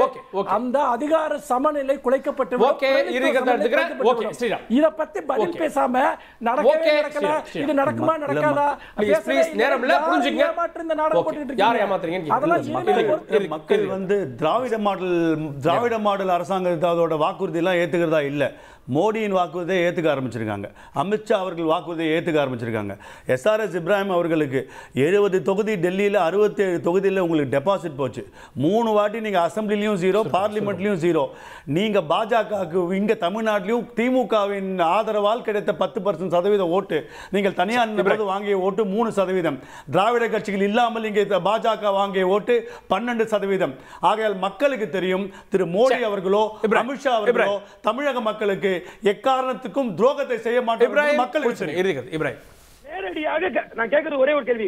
[SPEAKER 2] அந்த அதிகார சமநிலை குலைக்கப்பட்டு இத பத்தி பதில் பேசாம நடக்கவே நடக்கல, இது நடக்குமா நடக்காதா
[SPEAKER 5] மக்கள் வந்து திராவிட மாடல் அரசாங்கத்தோட வாக்குறுதி எல்லாம் ஏத்துக்கிறதா இல்ல. மோடியின் வாக்குறுதியை ஏற்றுக்க ஆரம்பிச்சிருக்காங்க, அமித்ஷா அவர்கள் வாக்குறுதியை ஏற்றுக்க ஆரம்பிச்சிருக்காங்க. SRS இப்ராஹிம் அவர்களுக்கு 70 தொகுதி டெல்லியில் 67 தொகுதியில் உங்களுக்கு டெபாசிட் போச்சு. 3 வாட்டி நீங்கள் அசம்பிளிலையும் 0, பார்லிமெண்ட்லையும் 0. நீங்கள் பாஜகவுக்கு இங்கே தமிழ்நாட்டிலையும் திமுகவின் ஆதரவால் கிடைத்த 10% ஓட்டு, நீங்கள் தனியார் போது வாங்கிய ஓட்டு 3%, திராவிட கட்சிகள் இல்லாமல் இங்கே பாஜக வாங்கிய ஓட்டு 12%. ஆகையால் மக்களுக்கு தெரியும், திரு மோடி அவர்களோ அமித்ஷா அவர்களோ தமிழக மக்களுக்கு எக்காரணத்துக்கும் துரோகத்தை செய்ய மாட்டேன். மக்கள்
[SPEAKER 4] நேரடியாக நான் கேட்கறது ஒரே ஒரு கேள்வி.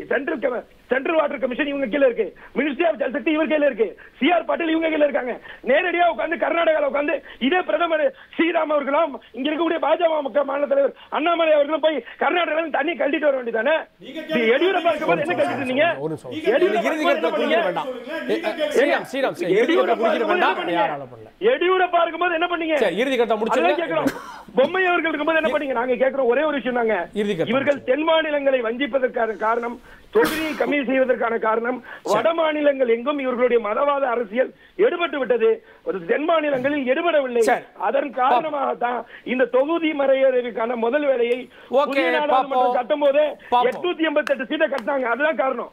[SPEAKER 4] சென்ட்ரல் வாட்டர் கமிஷன் இவங்க கீழ இருக்கு, மினிஸ்ட்ரி ஆஃப் ஜல் சக்தி இவங்க கீழ இருக்கு, CR பாட்டீல் இவங்க கீழ இருக்காங்க. நேரடியா உட்கார்ந்து கர்நாடகால உட்கார்ந்து இதே பிரதமர் ஸ்ரீராம் அவர்களும் இங்க இருக்கக்கூடிய பாஜக மாநில தலைவர் அண்ணாமலை அவர்களும் போய் கர்நாடகால தண்ணி கழட்டிட்டு வர வேண்டியதானே? எடியூரப்பா இருக்கும்போது என்ன கழட்டிட்டு இருந்தீங்க? எடியூரப்பா இருக்கும்போது என்ன பண்ணீங்க? பொம்மை அவர்கள் இருக்கும்போது என்ன பண்ணீங்க? நாங்க கேட்கிறோம் ஒரே ஒரு விஷயம் தாங்க. இவர்கள் தென் மாநிலங்களை வஞ்சிப்பதற்கான காரணம், தொகுதியை கம்மி செய்வதற்கான காரணம், வட மாநிலங்கள் எங்கும் இவர்களுடைய மதவாத அரசியல் எடுபட்டு விட்டது, தென் மாநிலங்களில் எடுபடவில்லை. அதன் காரணமாகத்தான் இந்த தொகுதி மறையறதுக்கான முதல் வேலையை கட்டும் போது 888 சீட்டை கட்டினாங்க. அதுதான் காரணம்.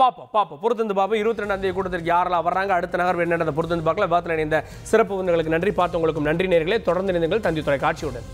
[SPEAKER 1] பாப்போம் பொறுத்திருந்து பாப்போம். 22ஆம் தேதி கூட்டத்திற்கு யாரெல்லாம் வர்றாங்க, அடுத்த நகர் என்னென்ன பொறுத்திருந்து பார்க்கல. இந்த சிறப்பு விருந்துகளுக்கு நன்றி, பார்த்தவங்களுக்கும் நன்றி நேயர்களே. தொடர்ந்து இணைந்தீர்கள் தந்தி தொலைக்காட்சியுடன்.